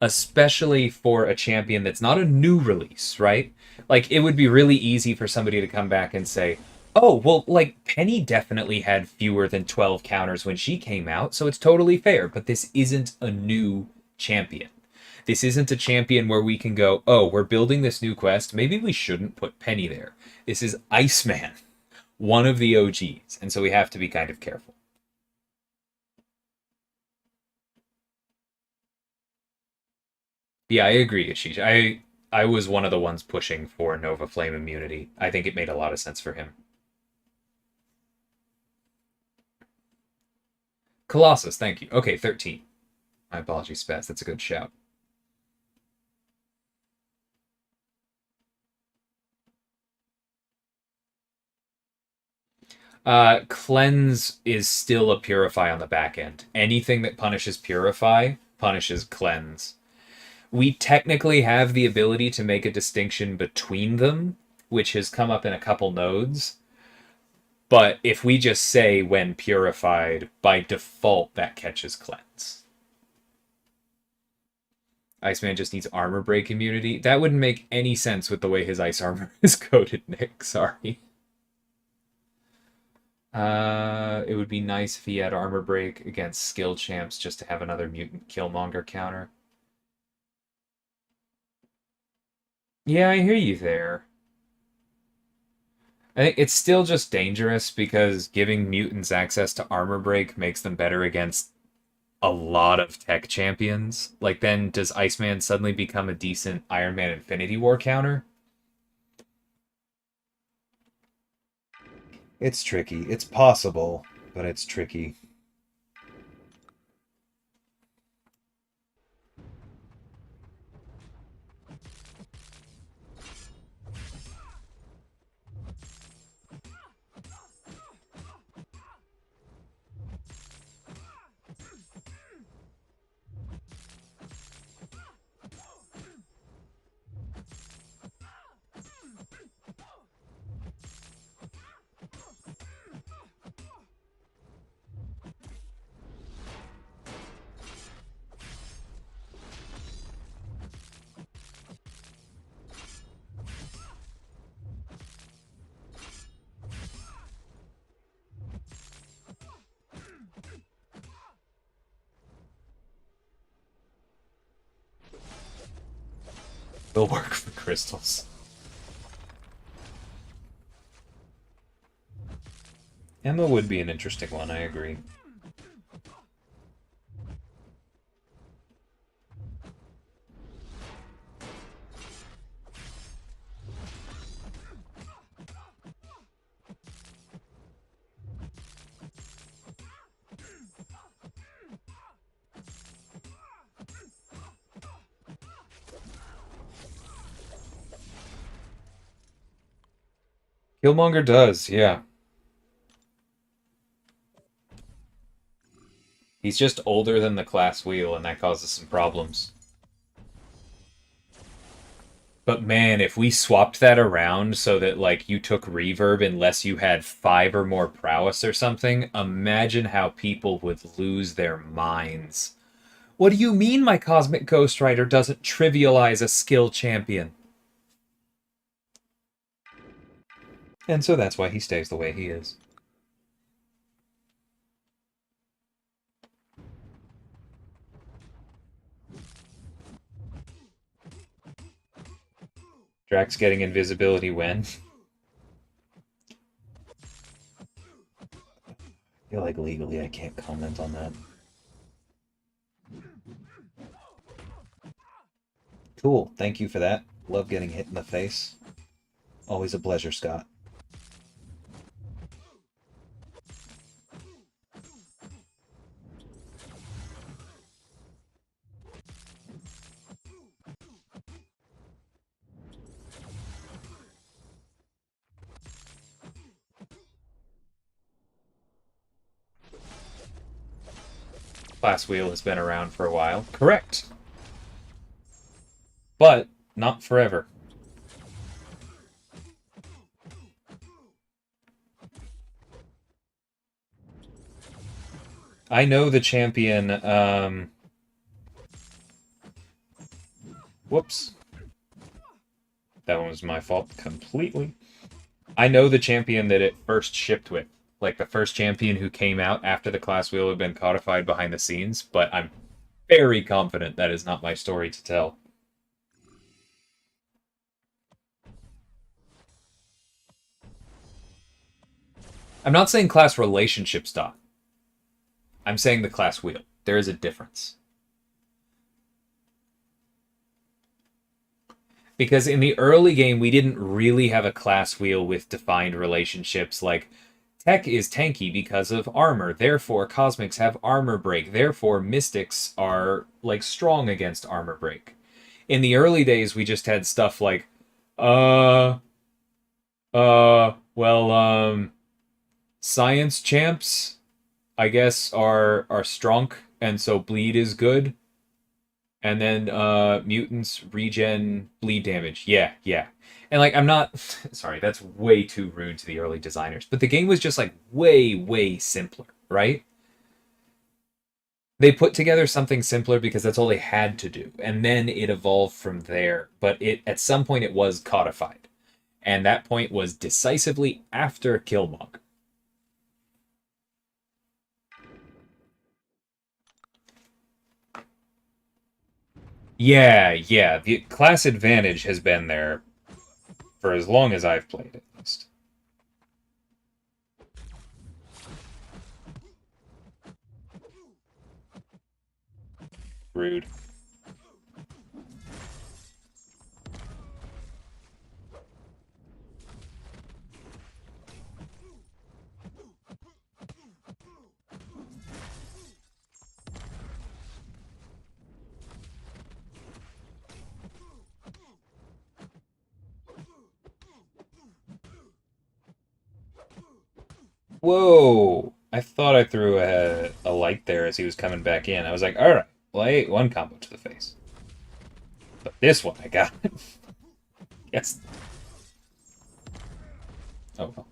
Especially for a champion that's not a new release, right? Like, it would be really easy for somebody to come back and say, Oh, well, like, Penny definitely had fewer than 12 counters when she came out, so it's totally fair, but this isn't a new champion. This isn't a champion where we can go, oh, we're building this new quest, maybe we shouldn't put Penny there. This is Iceman, one of the OGs, and so we have to be kind of careful. Yeah, I agree, Ashish. I was one of the ones pushing for Nova Flame immunity. I think it made a lot of sense for him. Colossus, thank you. Okay, 13. My apologies, Spaz. That's a good shout. Cleanse is still a purify on the back end. Anything that punishes purify punishes cleanse. We technically have the ability to make a distinction between them, which has come up in a couple nodes. But if we just say when purified, by default that catches cleanse. Iceman just needs armor break immunity. That wouldn't make any sense with the way his ice armor is coded, Nick. Sorry. It would be nice if he had armor break against skill champs just to have another mutant killmonger counter. Yeah, I hear you there. I think it's still just dangerous because giving mutants access to armor break makes them better against a lot of tech champions. Like, then does Iceman suddenly become a decent Iron Man Infinity War counter? It's tricky. It's possible, but it's tricky. Will work for crystals. Emma would be an interesting one, I agree. Killmonger does, yeah. He's just older than the class wheel, and that causes some problems. But man, if we swapped that around so that, like, you took reverb unless you had 5 or more prowess or something, imagine how people would lose their minds. What do you mean my Cosmic Ghost Rider doesn't trivialize a skill champion? And so that's why he stays the way he is. Drax getting invisibility when? I feel like legally I can't comment on that. Cool, thank you for that. Love getting hit in the face. Always a pleasure, Scott. Class wheel has been around for a while. Correct. But not forever. I know the champion, whoops. That one was my fault completely. I know the champion that it first shipped with, like the first champion who came out after the class wheel had been codified behind the scenes, but I'm very confident that is not my story to tell. I'm not saying class relationships die. I'm saying the class wheel. There is a difference. Because in the early game, we didn't really have a class wheel with defined relationships like Tech is tanky because of armor, therefore Cosmics have armor break, therefore Mystics are like strong against armor break. In the early days, we just had stuff like, uh, well, science champs, I guess, are strong, and so bleed is good. And then mutants regen bleed damage. Yeah, yeah. And like I'm not sorry, that's way too rude to the early designers. But the game was just like way, way simpler, right? They put together something simpler because that's all they had to do. And then it evolved from there. But it at some point it was codified. And that point was decisively after Killmonger. Yeah, yeah. The class advantage has been there for as long as I've played, at least. Rude. Whoa! I thought I threw a light there as he was coming back in. I was like, alright, well, I ate one combo to the face. But this one I got. Yes. Oh well.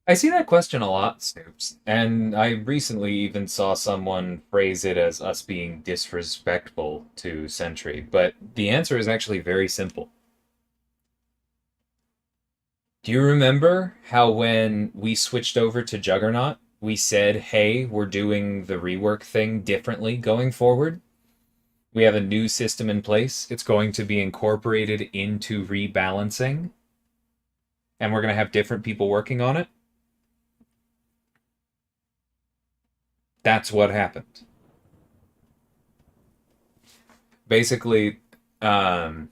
I see that question a lot, Snoops, and I recently even saw someone phrase it as us being disrespectful to Sentry, but the answer is actually very simple. Do you remember how when we switched over to Juggernaut, we said, hey, we're doing the rework thing differently going forward? We have a new system in place. It's going to be incorporated into rebalancing, and we're going to have different people working on it. That's what happened. Basically, um,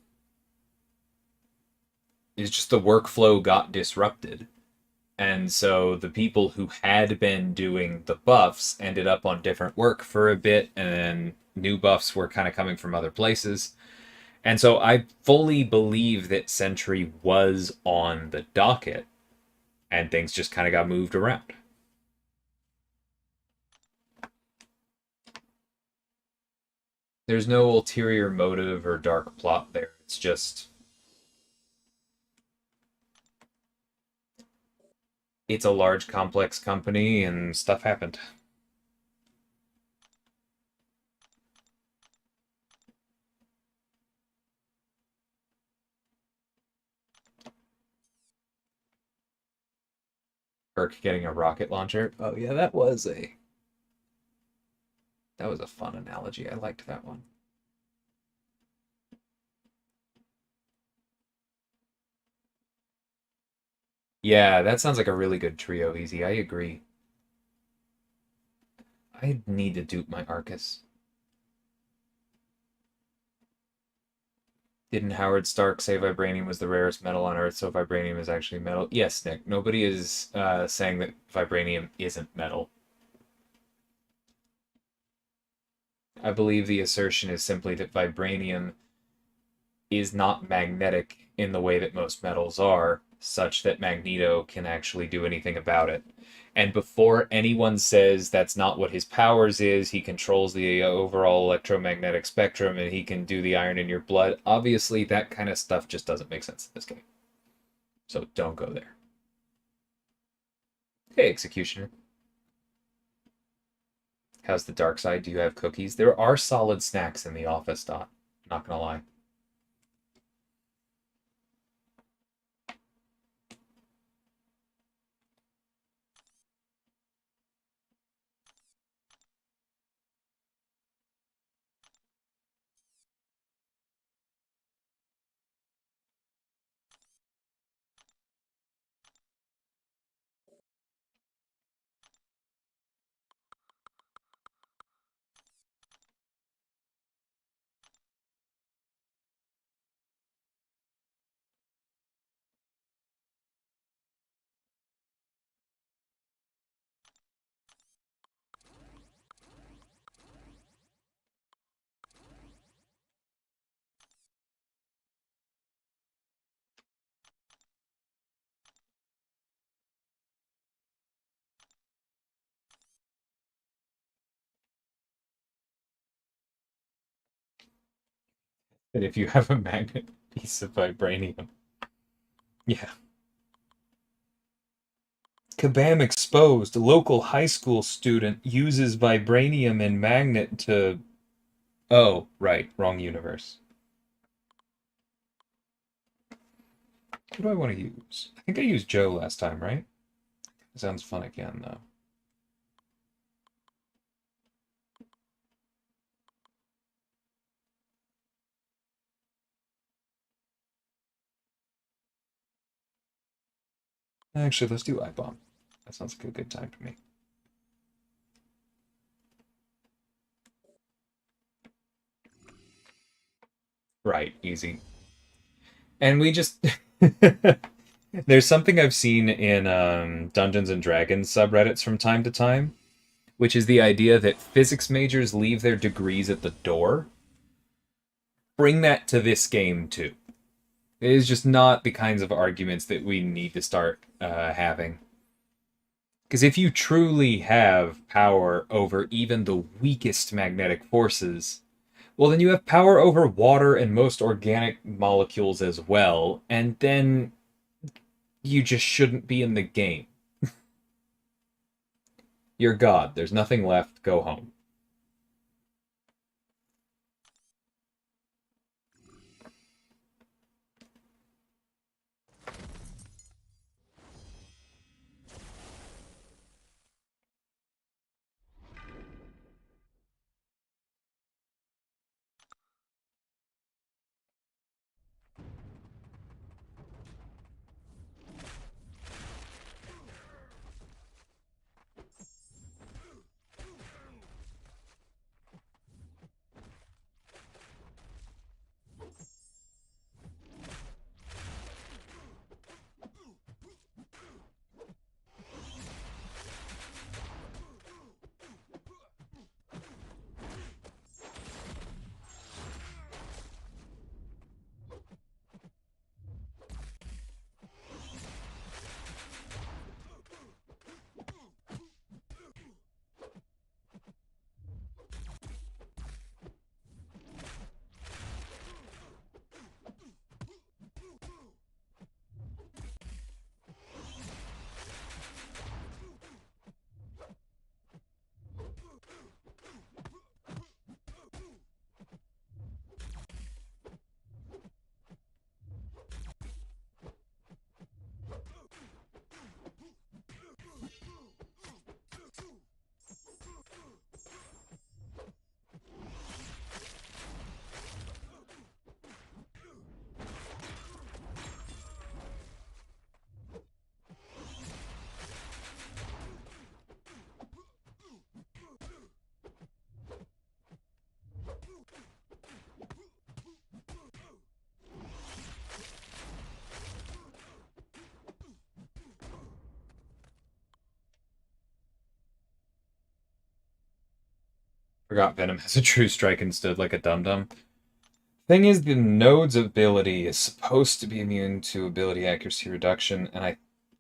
it's just the workflow got disrupted. And so the people who had been doing the buffs ended up on different work for a bit, and then new buffs were kind of coming from other places. And so I fully believe that Sentry was on the docket, and things just kind of got moved around. There's no ulterior motive or dark plot there. It's just it's a large complex company and stuff happened. Kirk getting a rocket launcher. Oh yeah, that was a fun analogy. I liked that one. Yeah, that sounds like a really good trio, Easy. I agree. I need to dupe my Arcus. Didn't Howard Stark say vibranium was the rarest metal on Earth, so vibranium is actually metal? Yes, Nick. Nobody is saying that vibranium isn't metal. I believe the assertion is simply that vibranium is not magnetic in the way that most metals are, such that Magneto can actually do anything about it. And before anyone says that's not what his powers is, he controls the overall electromagnetic spectrum and he can do the iron in your blood, obviously that kind of stuff just doesn't make sense in this game. So don't go there. Hey, Executioner. How's the dark side? Do you have cookies? There are solid snacks in the office, Dot. Not gonna lie. And if you have a magnet piece of vibranium. Yeah. Kabam exposed. Local high school student uses vibranium and magnet to. Oh, right. Wrong universe. What do I want to use? I think I used Joe last time, right? It sounds fun again, though. Actually, let's do I-Bomb. That sounds like a good time to me. Right, easy. And we just. There's something I've seen in Dungeons and Dragons subreddits from time to time, which is the idea that physics majors leave their degrees at the door. Bring that to this game, too. It is just not the kinds of arguments that we need to start having. Because if you truly have power over even the weakest magnetic forces, well, then you have power over water and most organic molecules as well, and then you just shouldn't be in the game. You're God. There's nothing left. Go home. Forgot Venom has a true strike and stood like a dum dum. Thing is, the node's ability is supposed to be immune to ability accuracy reduction, and I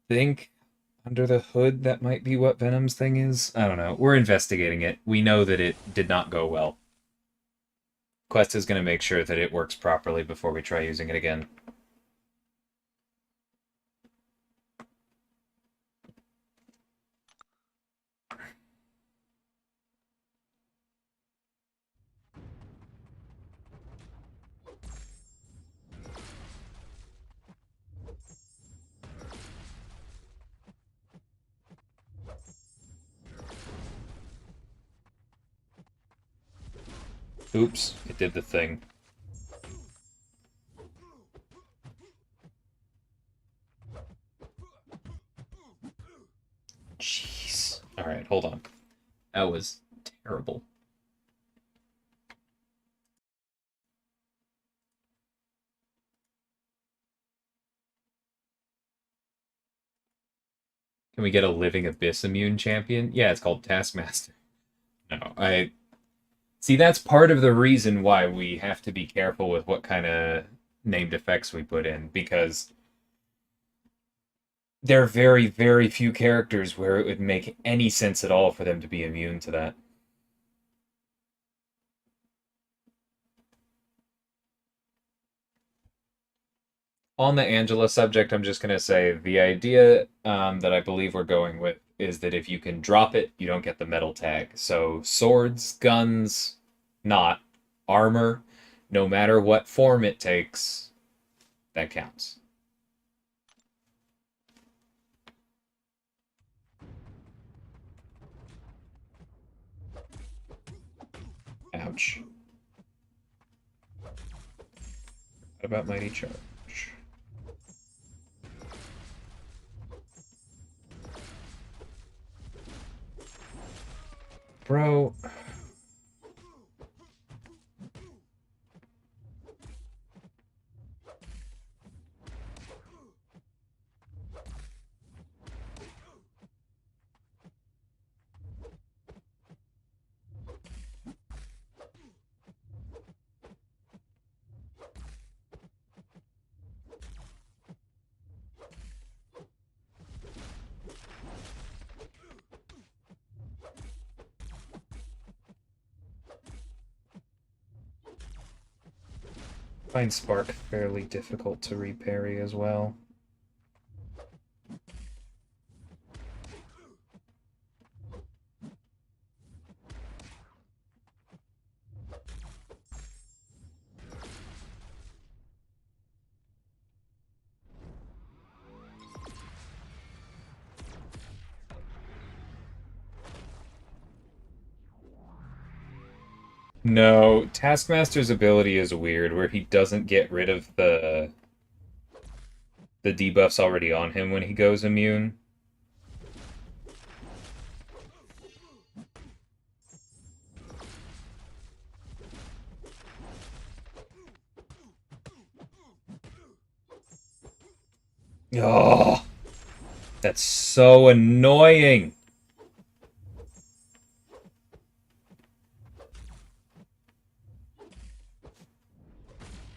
think under the hood that might be what Venom's thing is. I don't know. We're investigating it. We know that it did not go well. Quest is going to make sure that it works properly before we try using it again. Oops, it did the thing. Jeez. Alright, hold on. That was terrible. Can we get a Living Abyss immune champion? Yeah, it's called Taskmaster. No, I... See, that's part of the reason why we have to be careful with what kind of named effects we put in, because there are very, very few characters where it would make any sense at all for them to be immune to that. On the Angela subject, I'm just going to say the idea that I believe we're going with is that if you can drop it, you don't get the metal tag. So swords, guns, not armor, no matter what form it takes, that counts. Ouch. What about Mighty Charge? Bro. I find Spark fairly difficult to reparry as well. No, Taskmaster's ability is weird, where he doesn't get rid of the debuffs already on him when he goes immune. Oh, that's so annoying.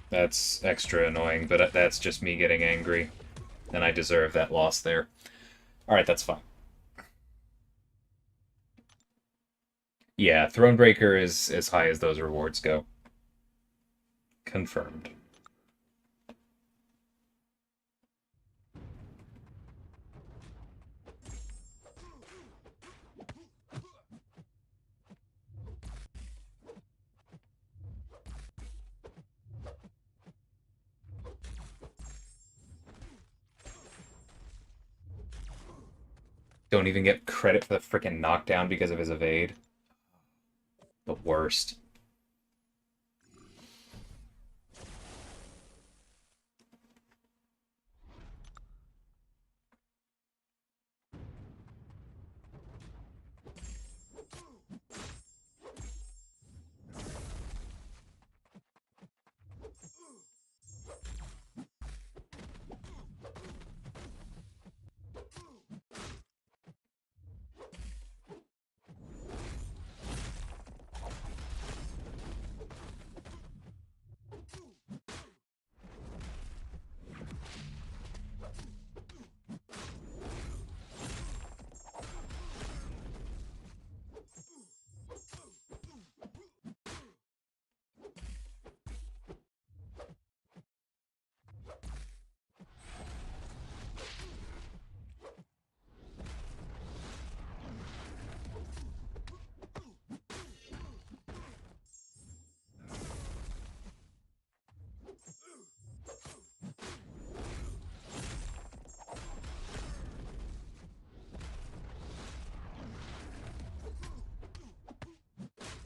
That's extra annoying, but that's just me getting angry. And I deserve that loss there. Alright, that's fine. Yeah, Thronebreaker is as high as those rewards go. Confirmed. Don't even get credit for the freaking knockdown because of his evade. The worst.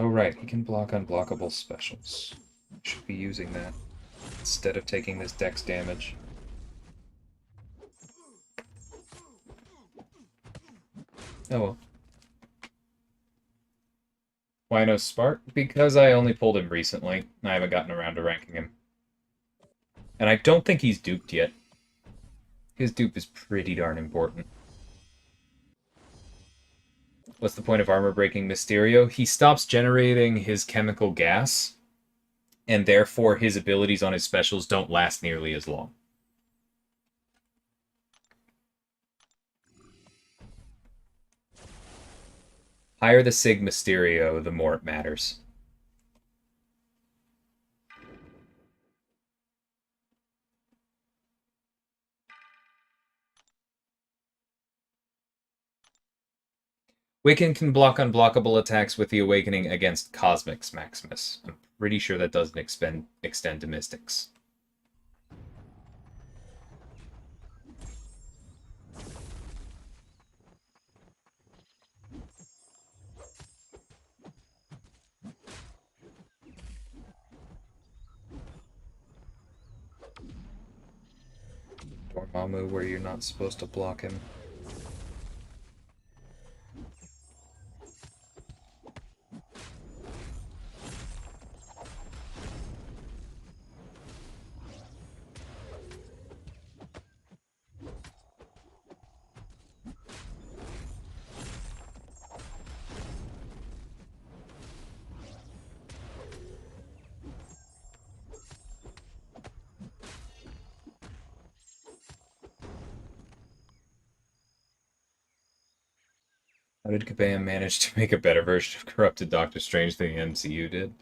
Oh right, he can block unblockable specials. Should be using that instead of taking this dex damage. Oh well. Why no Spark? Because I only pulled him recently. I haven't gotten around to ranking him. And I don't think he's duped yet. His dupe is pretty darn important. What's the point of armor breaking Mysterio? He stops generating his chemical gas, and therefore his abilities on his specials don't last nearly as long. Higher the Sig Mysterio, the more it matters. Wiccan can block unblockable attacks with the Awakening against Cosmics Maximus. I'm pretty sure that doesn't extend to Mystics. Dormammu, where you're not supposed to block him. How did Kabam manage to make a better version of corrupted Doctor Strange than the MCU did?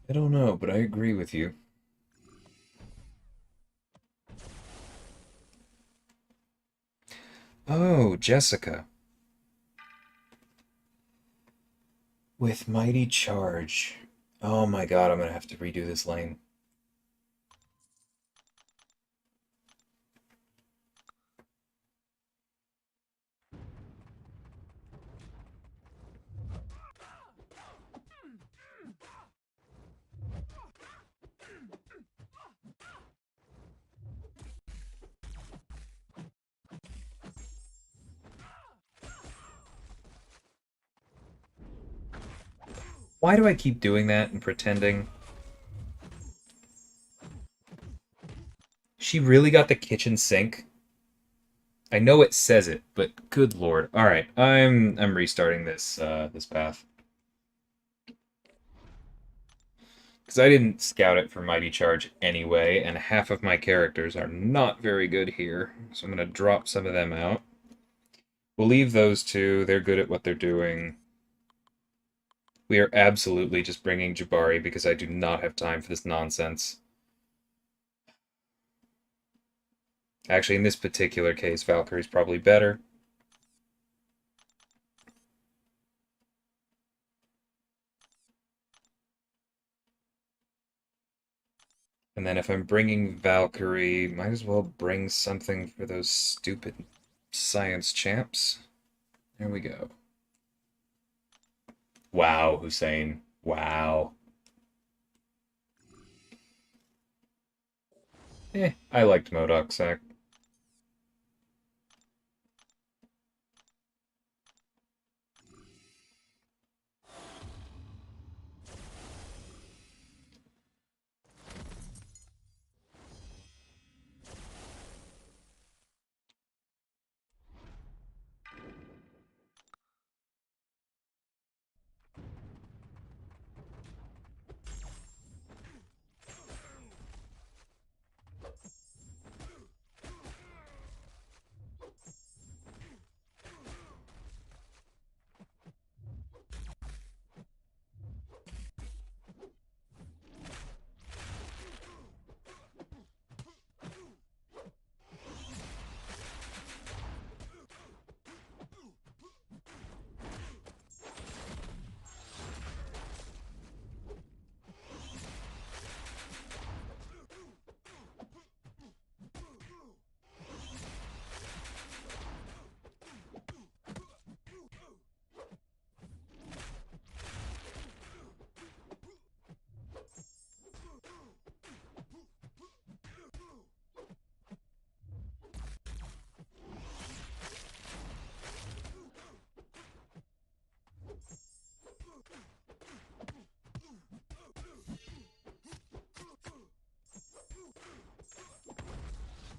I don't know, but I agree with you. Oh, Jessica. With Mighty Charge. Oh my god, I'm gonna have to redo this lane. Why do I keep doing that and pretending? She really got the kitchen sink? I know it says it, but good lord. Alright, I'm restarting this path. Because I didn't scout it for Mighty Charge anyway, and half of my characters are not very good here. So I'm going to drop some of them out. We'll leave those two. They're good at what they're doing. We are absolutely just bringing Jabari because I do not have time for this nonsense. Actually, in this particular case, Valkyrie's probably better. And then if I'm bringing Valkyrie, might as well bring something for those stupid science champs. There we go. Wow, Hussein. Wow. I liked MODOK Sack.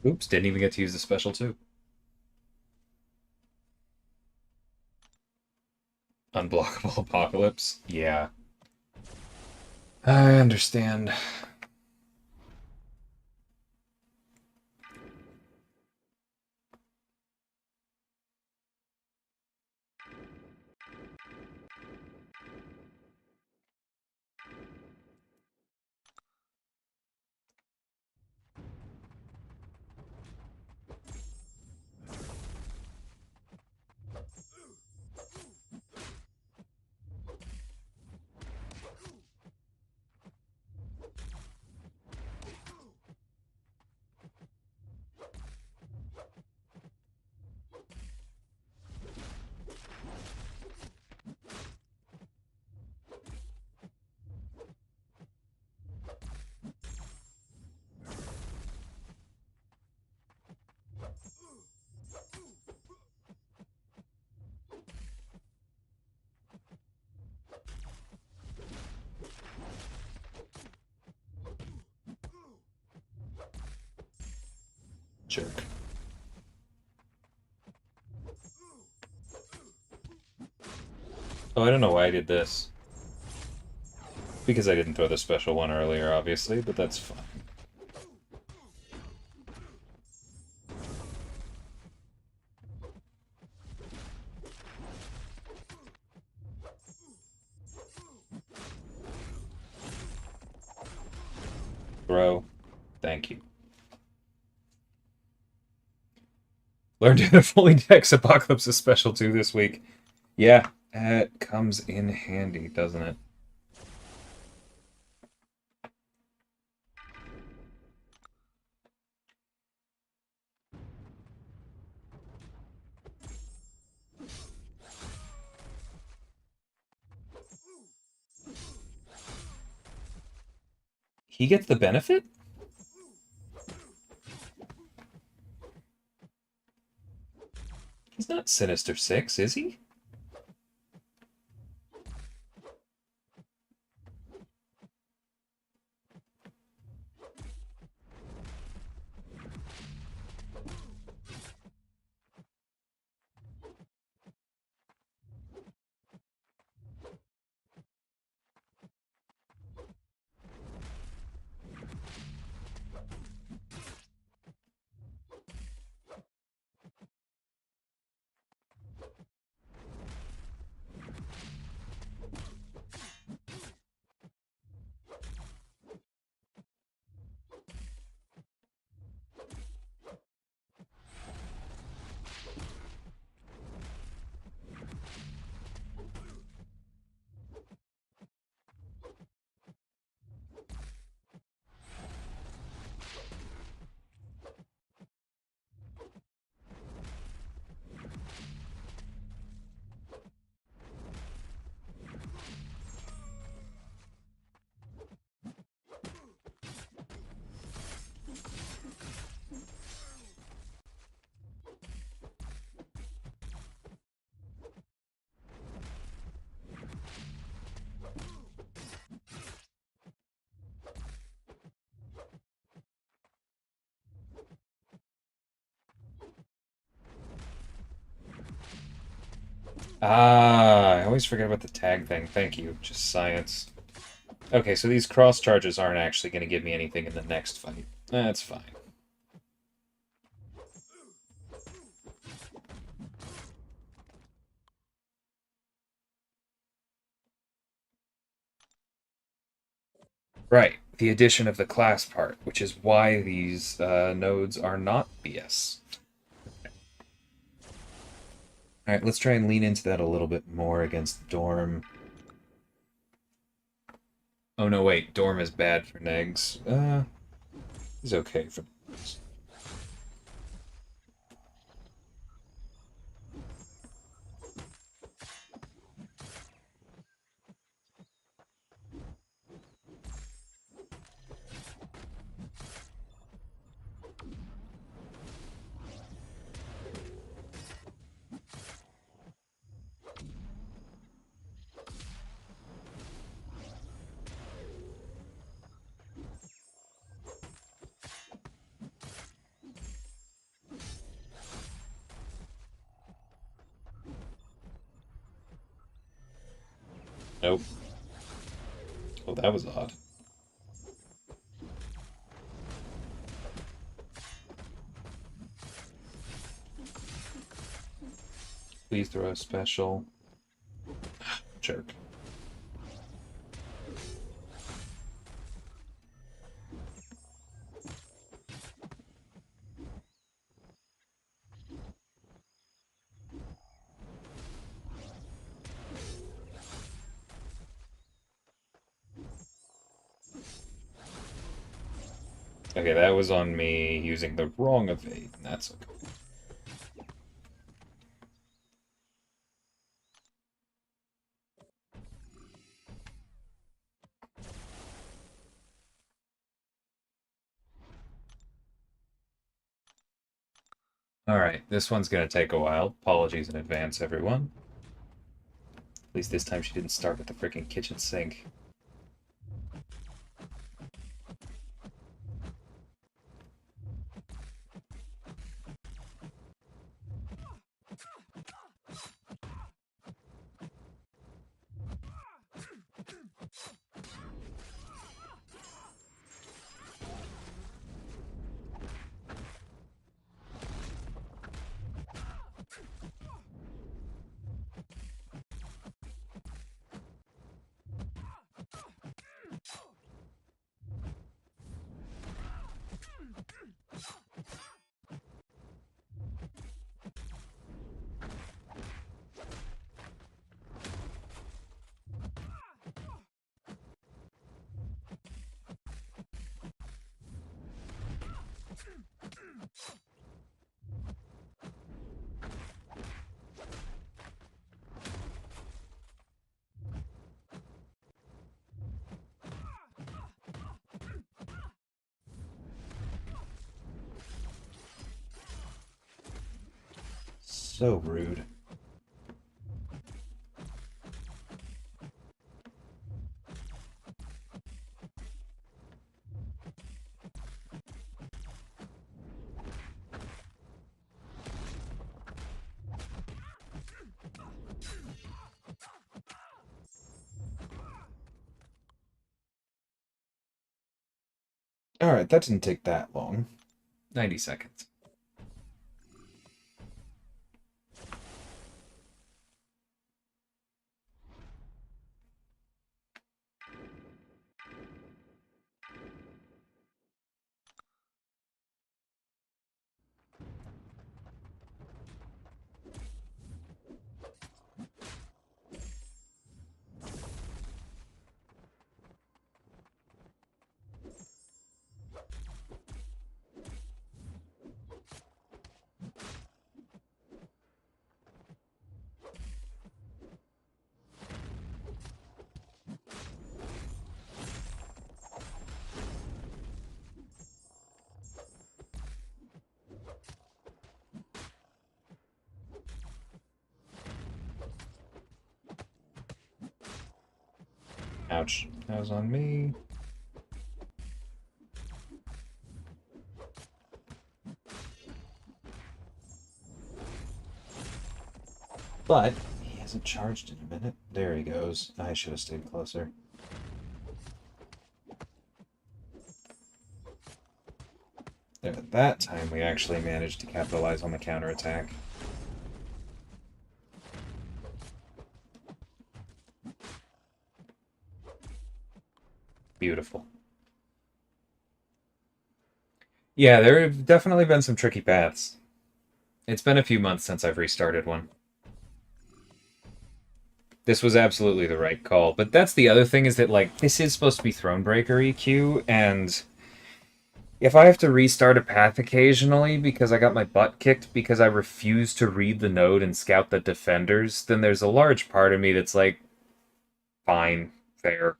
Oops, didn't even get to use the special too. Unblockable Apocalypse. Yeah. I understand. Jerk. Oh, I don't know why I did this. Because I didn't throw the special one earlier, obviously, but that's fine. Bro, thank you. Learned to fully dex Apocalypse is special too this week. Yeah, it comes in handy, doesn't it? He gets the benefit? He's not Sinister Six, is he? Ah, I always forget about the tag thing. Thank you. Just science. Okay, so these cross charges aren't actually going to give me anything in the next fight. That's fine. Right, the addition of the class part, which is why these nodes are not BS. Alright, let's try and lean into that a little bit more against Dorm. Oh no, wait, Dorm is bad for Negs. He's okay for Negs. Nope. Oh, that was odd. Please throw a special. Jerk. Okay, that was on me using the wrong evade, and that's okay. Alright, this one's gonna take a while. Apologies in advance, everyone. At least this time she didn't start with the freaking kitchen sink. So rude. Alright, that didn't take that long. 90 seconds. Ouch. That was on me. But he hasn't charged in a minute. There he goes. I should have stayed closer. There, that time we actually managed to capitalize on the counterattack. Beautiful. Yeah, there have definitely been some tricky paths. It's been a few months since I've restarted one. This was absolutely the right call. But that's the other thing, is that, like, this is supposed to be Thronebreaker EQ, and if I have to restart a path occasionally because I got my butt kicked because I refuse to read the node and scout the defenders, then there's a large part of me that's like, fine, fair.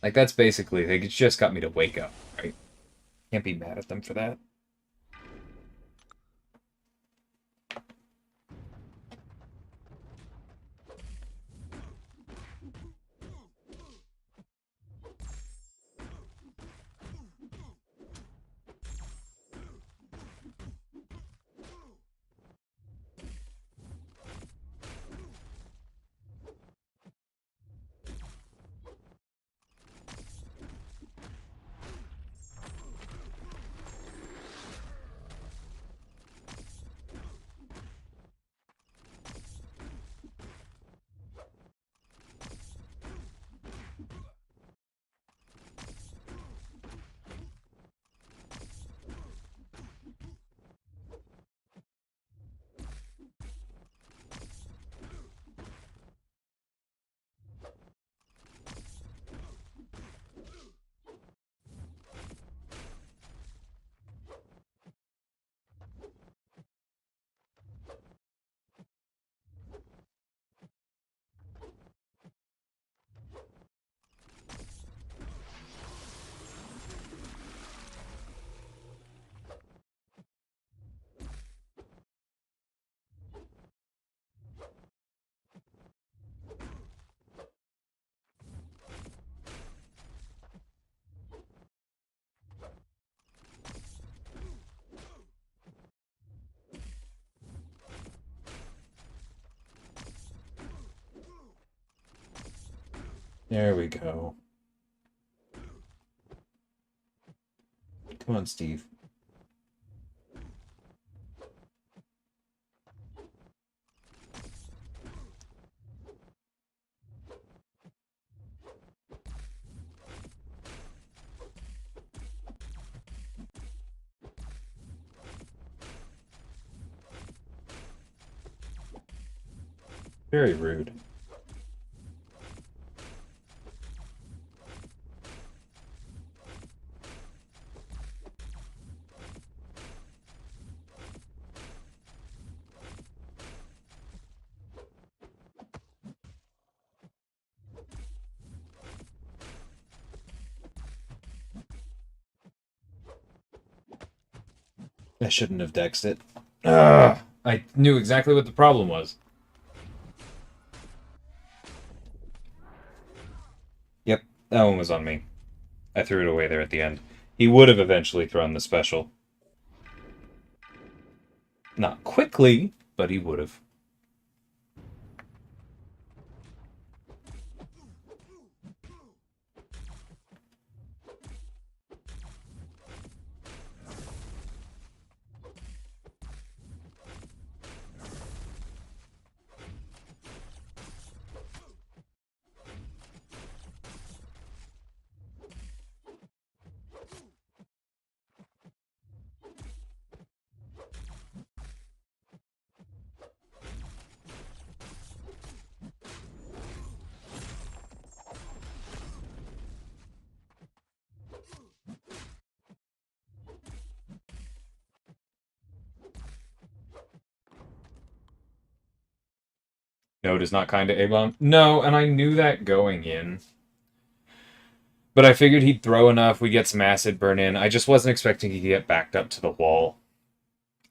Like, that's basically, they just got me to wake up, right? Can't be mad at them for that. There we go. Come on, Steve. Very rude. I shouldn't have dexed it. Ugh, I knew exactly what the problem was. Yep, that one was on me. I threw it away there at the end. He would have eventually thrown the special. Not quickly, but he would have. No, it is not kind to A-bomb. No, and I knew that going in. But I figured he'd throw enough, we'd get some acid burn in. I just wasn't expecting to get backed up to the wall.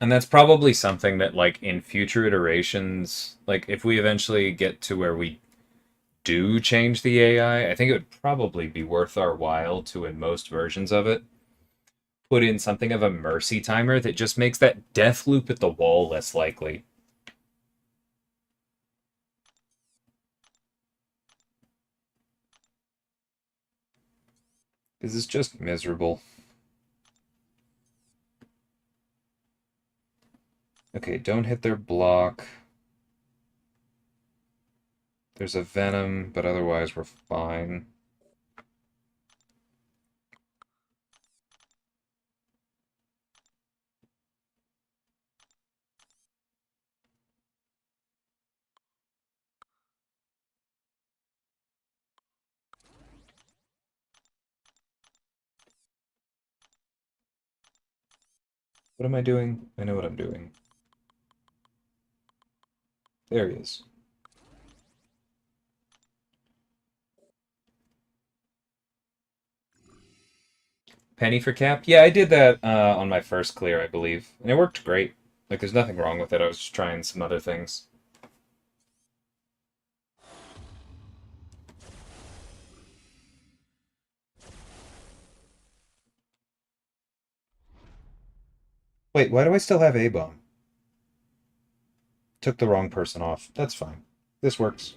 And that's probably something that, like, in future iterations, like, if we eventually get to where we do change the AI, I think it would probably be worth our while to, in most versions of it, put in something of a mercy timer that just makes that death loop at the wall less likely. This is just miserable. Okay, don't hit their block. There's a venom, but otherwise we're fine. What am I doing? I know what I'm doing. There he is. Penny for cap? Yeah, I did that on my first clear, I believe. And it worked great. Like, there's nothing wrong with it. I was just trying some other things. Wait, why do I still have A-bomb? Took the wrong person off. That's fine. This works.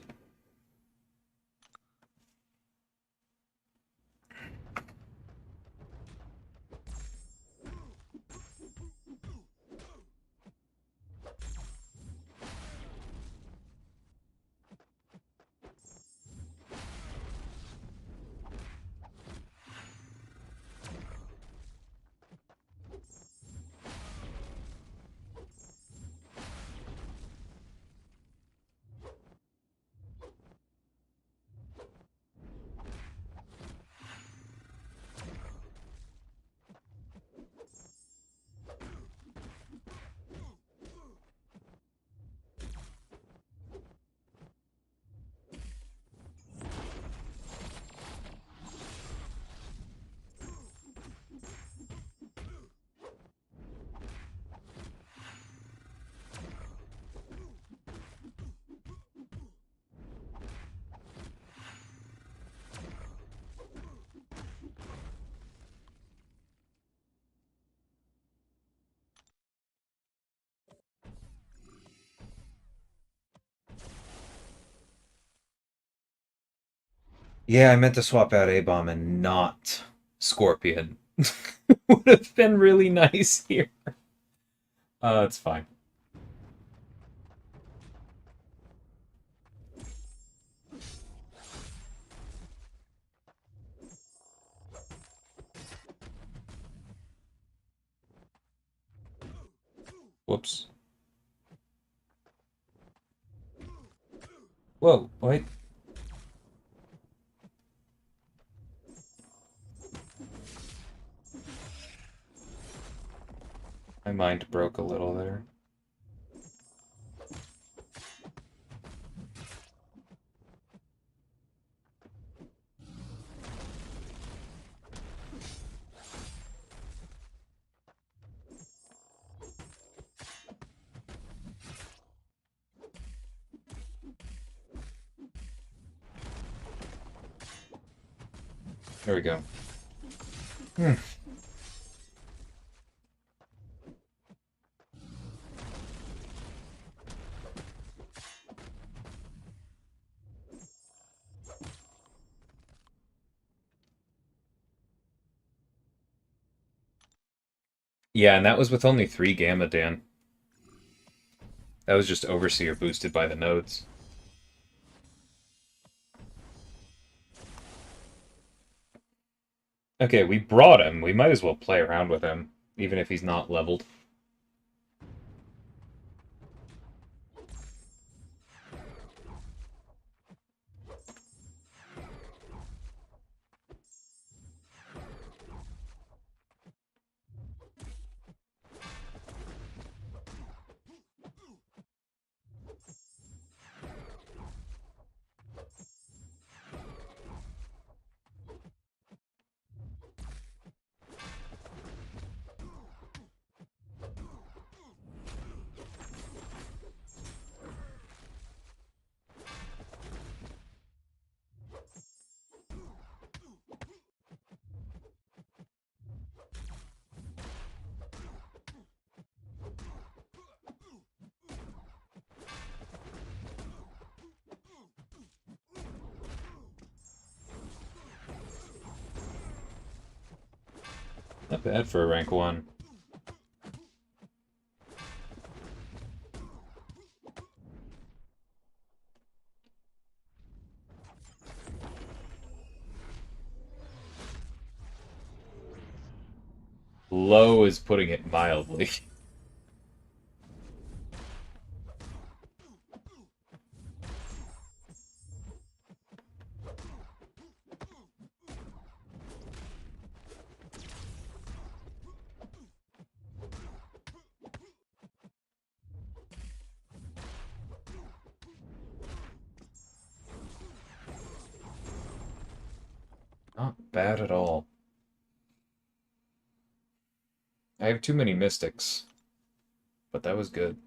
Yeah, I meant to swap out A-bomb and not. Scorpion. Would have been really nice here. It's fine. Whoops. Whoa, wait. My mind broke a little there. There we go. Yeah, and that was with only 3 Gamma, Dan. That was just Overseer boosted by the nodes. Okay, we brought him. We might as well play around with him, even if he's not leveled. Not bad for a rank 1. Low is putting it mildly. Not bad at all. I have too many mystics, but that was good.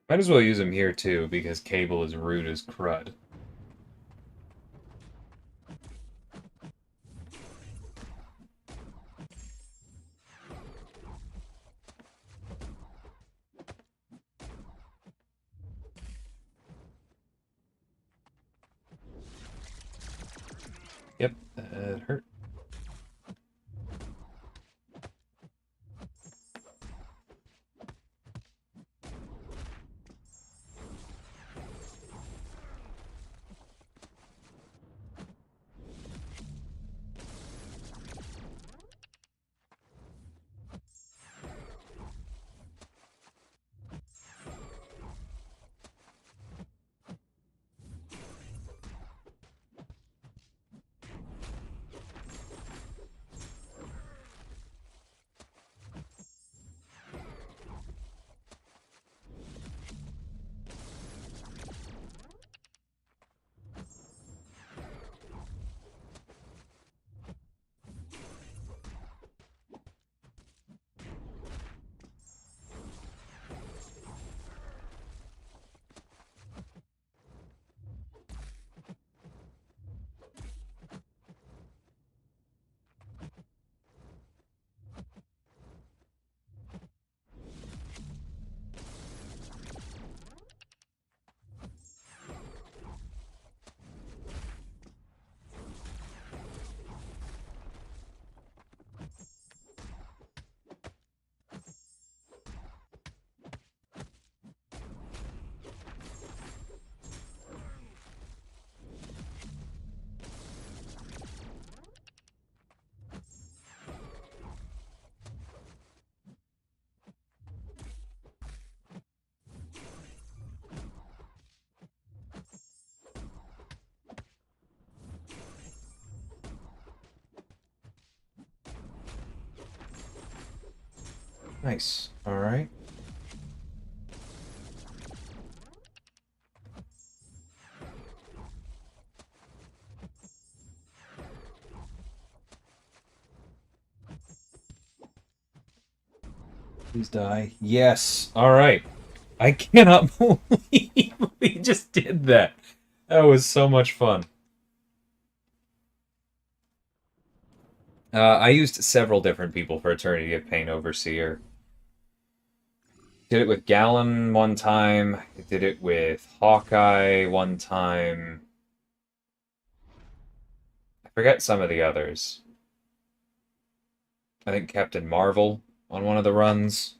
Might as well use him here too, because Cable is rude as crud. Yep, that hurt. Nice. Alright. Please die. Yes. Alright. I cannot believe we just did that. That was so much fun. I used several different people for Eternity of Pain Overseer. Did it with Gallon one time. Did it with Hawkeye one time. I forget some of the others. I think Captain Marvel on one of the runs.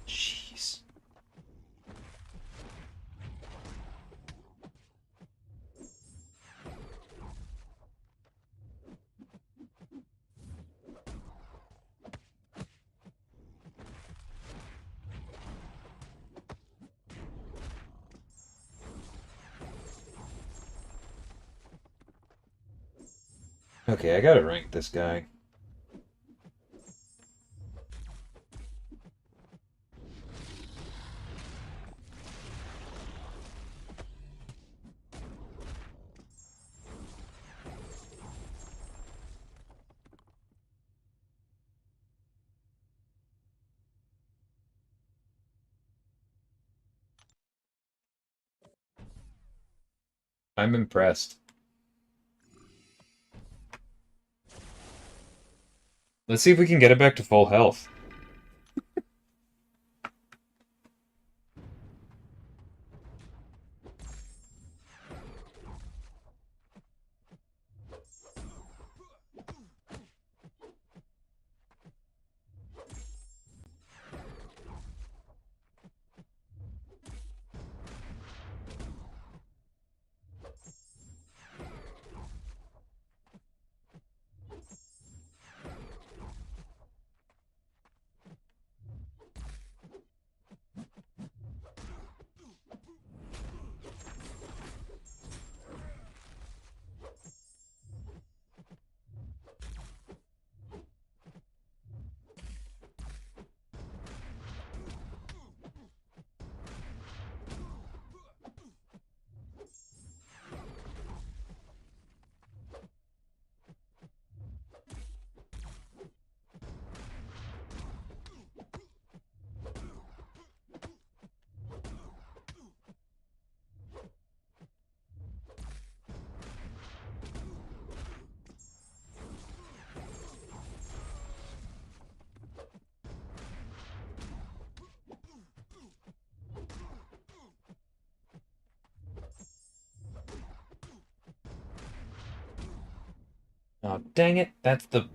Jeez. Okay, I gotta rank this guy. I'm impressed. Let's see if we can get it back to full health. Oh, dang it. That's the...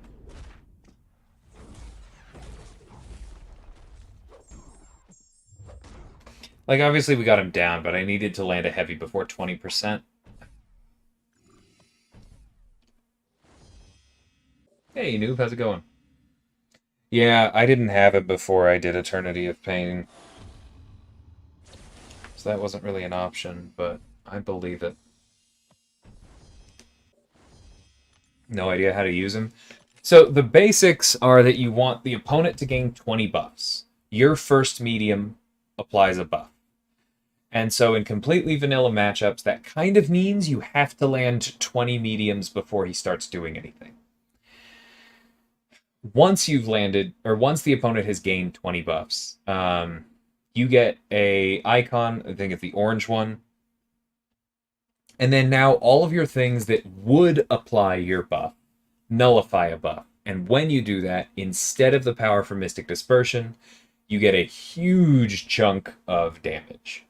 Like, obviously we got him down, but I needed to land a heavy before 20%. Hey, noob, how's it going? Yeah, I didn't have it before I did Eternity of Pain. So that wasn't really an option, but I believe it. No idea how to use him. So the basics are that you want the opponent to gain 20 buffs. Your first medium applies a buff. And so in completely vanilla matchups, that kind of means you have to land 20 mediums before he starts doing anything. Once you've landed, or once the opponent has gained 20 buffs, you get a icon, I think it's the orange one. And then now all of your things that would apply your buff nullify a buff. And when you do that, instead of the power for Mystic Dispersion, you get a huge chunk of damage.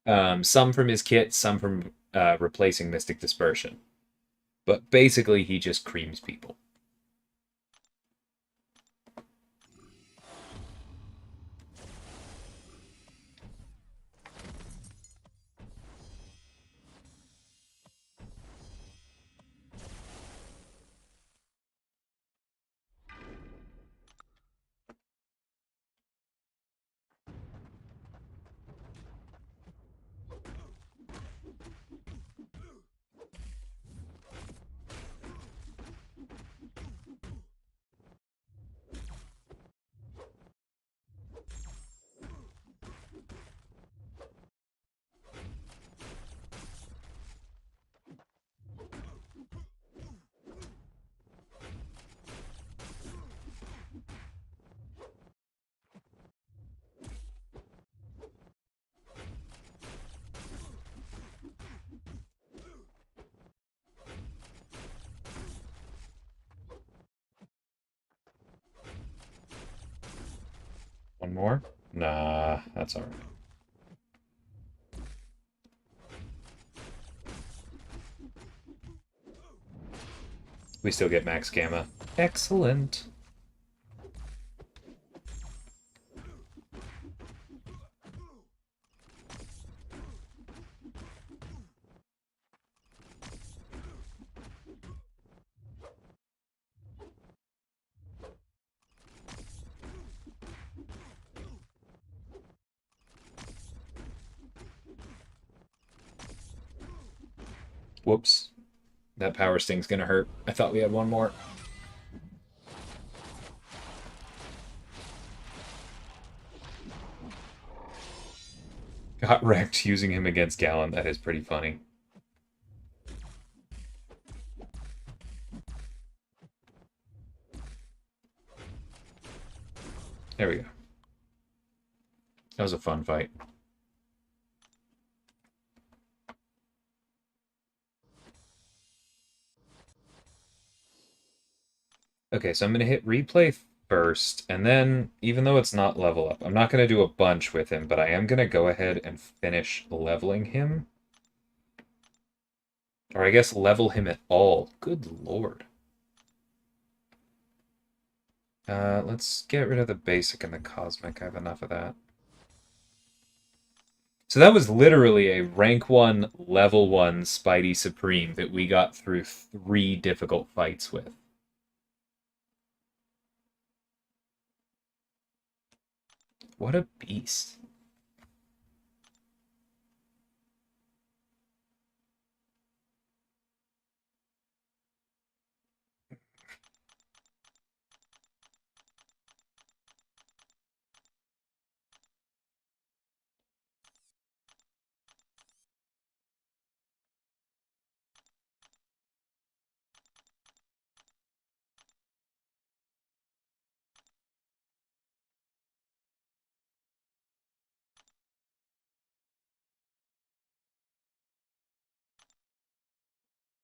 Some from his kit, some from replacing Mystic Dispersion. But basically, he just creams people. One more? Nah, that's alright. We still get max gamma. Excellent. Whoops. That power sting's gonna hurt. I thought we had one more. Got wrecked using him against Gallon. That is pretty funny. There we go. That was a fun fight. Okay, so I'm going to hit replay first, and then, even though it's not level up, I'm not going to do a bunch with him, but I am going to go ahead and finish leveling him. Or I guess level him at all. Good lord. Let's get rid of the basic and the cosmic. I have enough of that. So that was literally a rank 1, level 1 Spidey Supreme that we got through 3 difficult fights with. What a beast.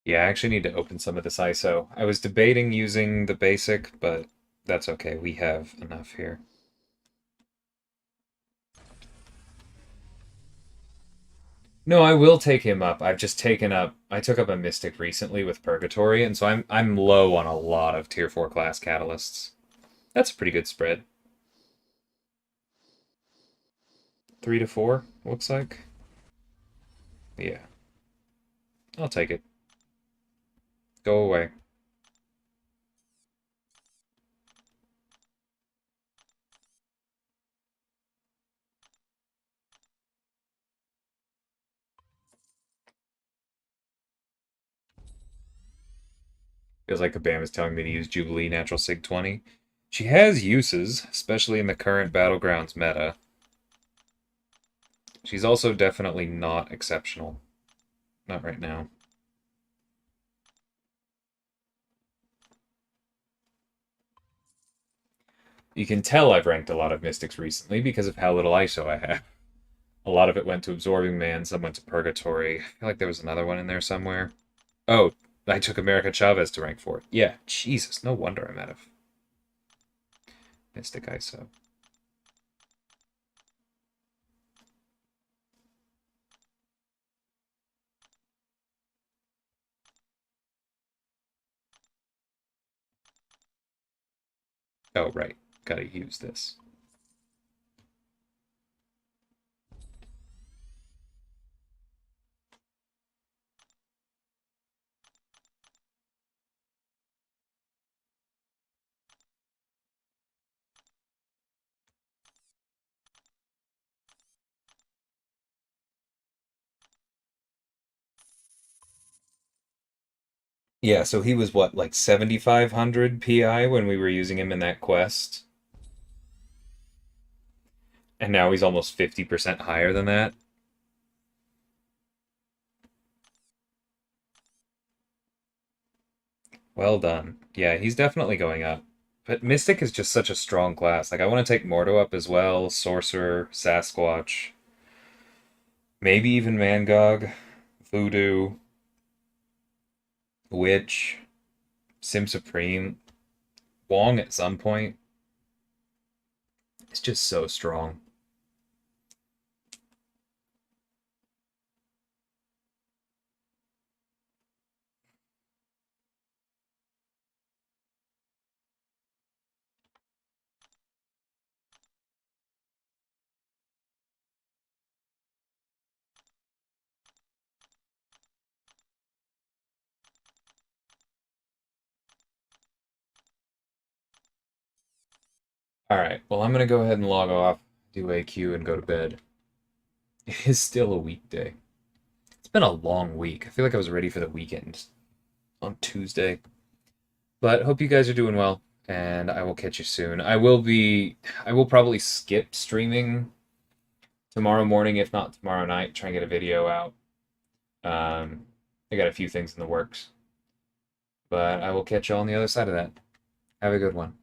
Yeah, I actually need to open some of this ISO. I was debating using the basic, but that's okay. We have enough here. No, I will take him up. I've just taken up. I took up a Mystic recently with Purgatory, and so I'm low on a lot of Tier 4 class catalysts. That's a pretty good spread. 3 to 4, looks like. Yeah. I'll take it. Go away. Feels like Kabam is telling me to use Jubilee Natural Sig 20. She has uses, especially in the current Battlegrounds meta. She's also definitely not exceptional. Not right now. You can tell I've ranked a lot of Mystics recently because of how little ISO I have. A lot of it went to Absorbing Man, some went to Purgatory. I feel like there was another one in there somewhere. Oh, I took America Chavez to rank 4. Yeah, Jesus, no wonder I'm out of Mystic ISO. Oh, right. Gotta use this. Yeah, so he was what, like 7,500 PI when we were using him in that quest? And now he's almost 50% higher than that. Well done. Yeah, he's definitely going up. But Mystic is just such a strong class. Like, I want to take Mordo up as well, Sorcerer, Sasquatch, maybe even Mangog, Voodoo, Witch, Sim Supreme, Wong at some point. It's just so strong. Alright, well, I'm going to go ahead and log off, do AQ, and go to bed. It is still a weekday. It's been a long week. I feel like I was ready for the weekend on Tuesday. But hope you guys are doing well, and I will catch you soon. I will probably skip streaming tomorrow morning, if not tomorrow night, try and get a video out. I got a few things in the works, but I will catch you all on the other side of that. Have a good one.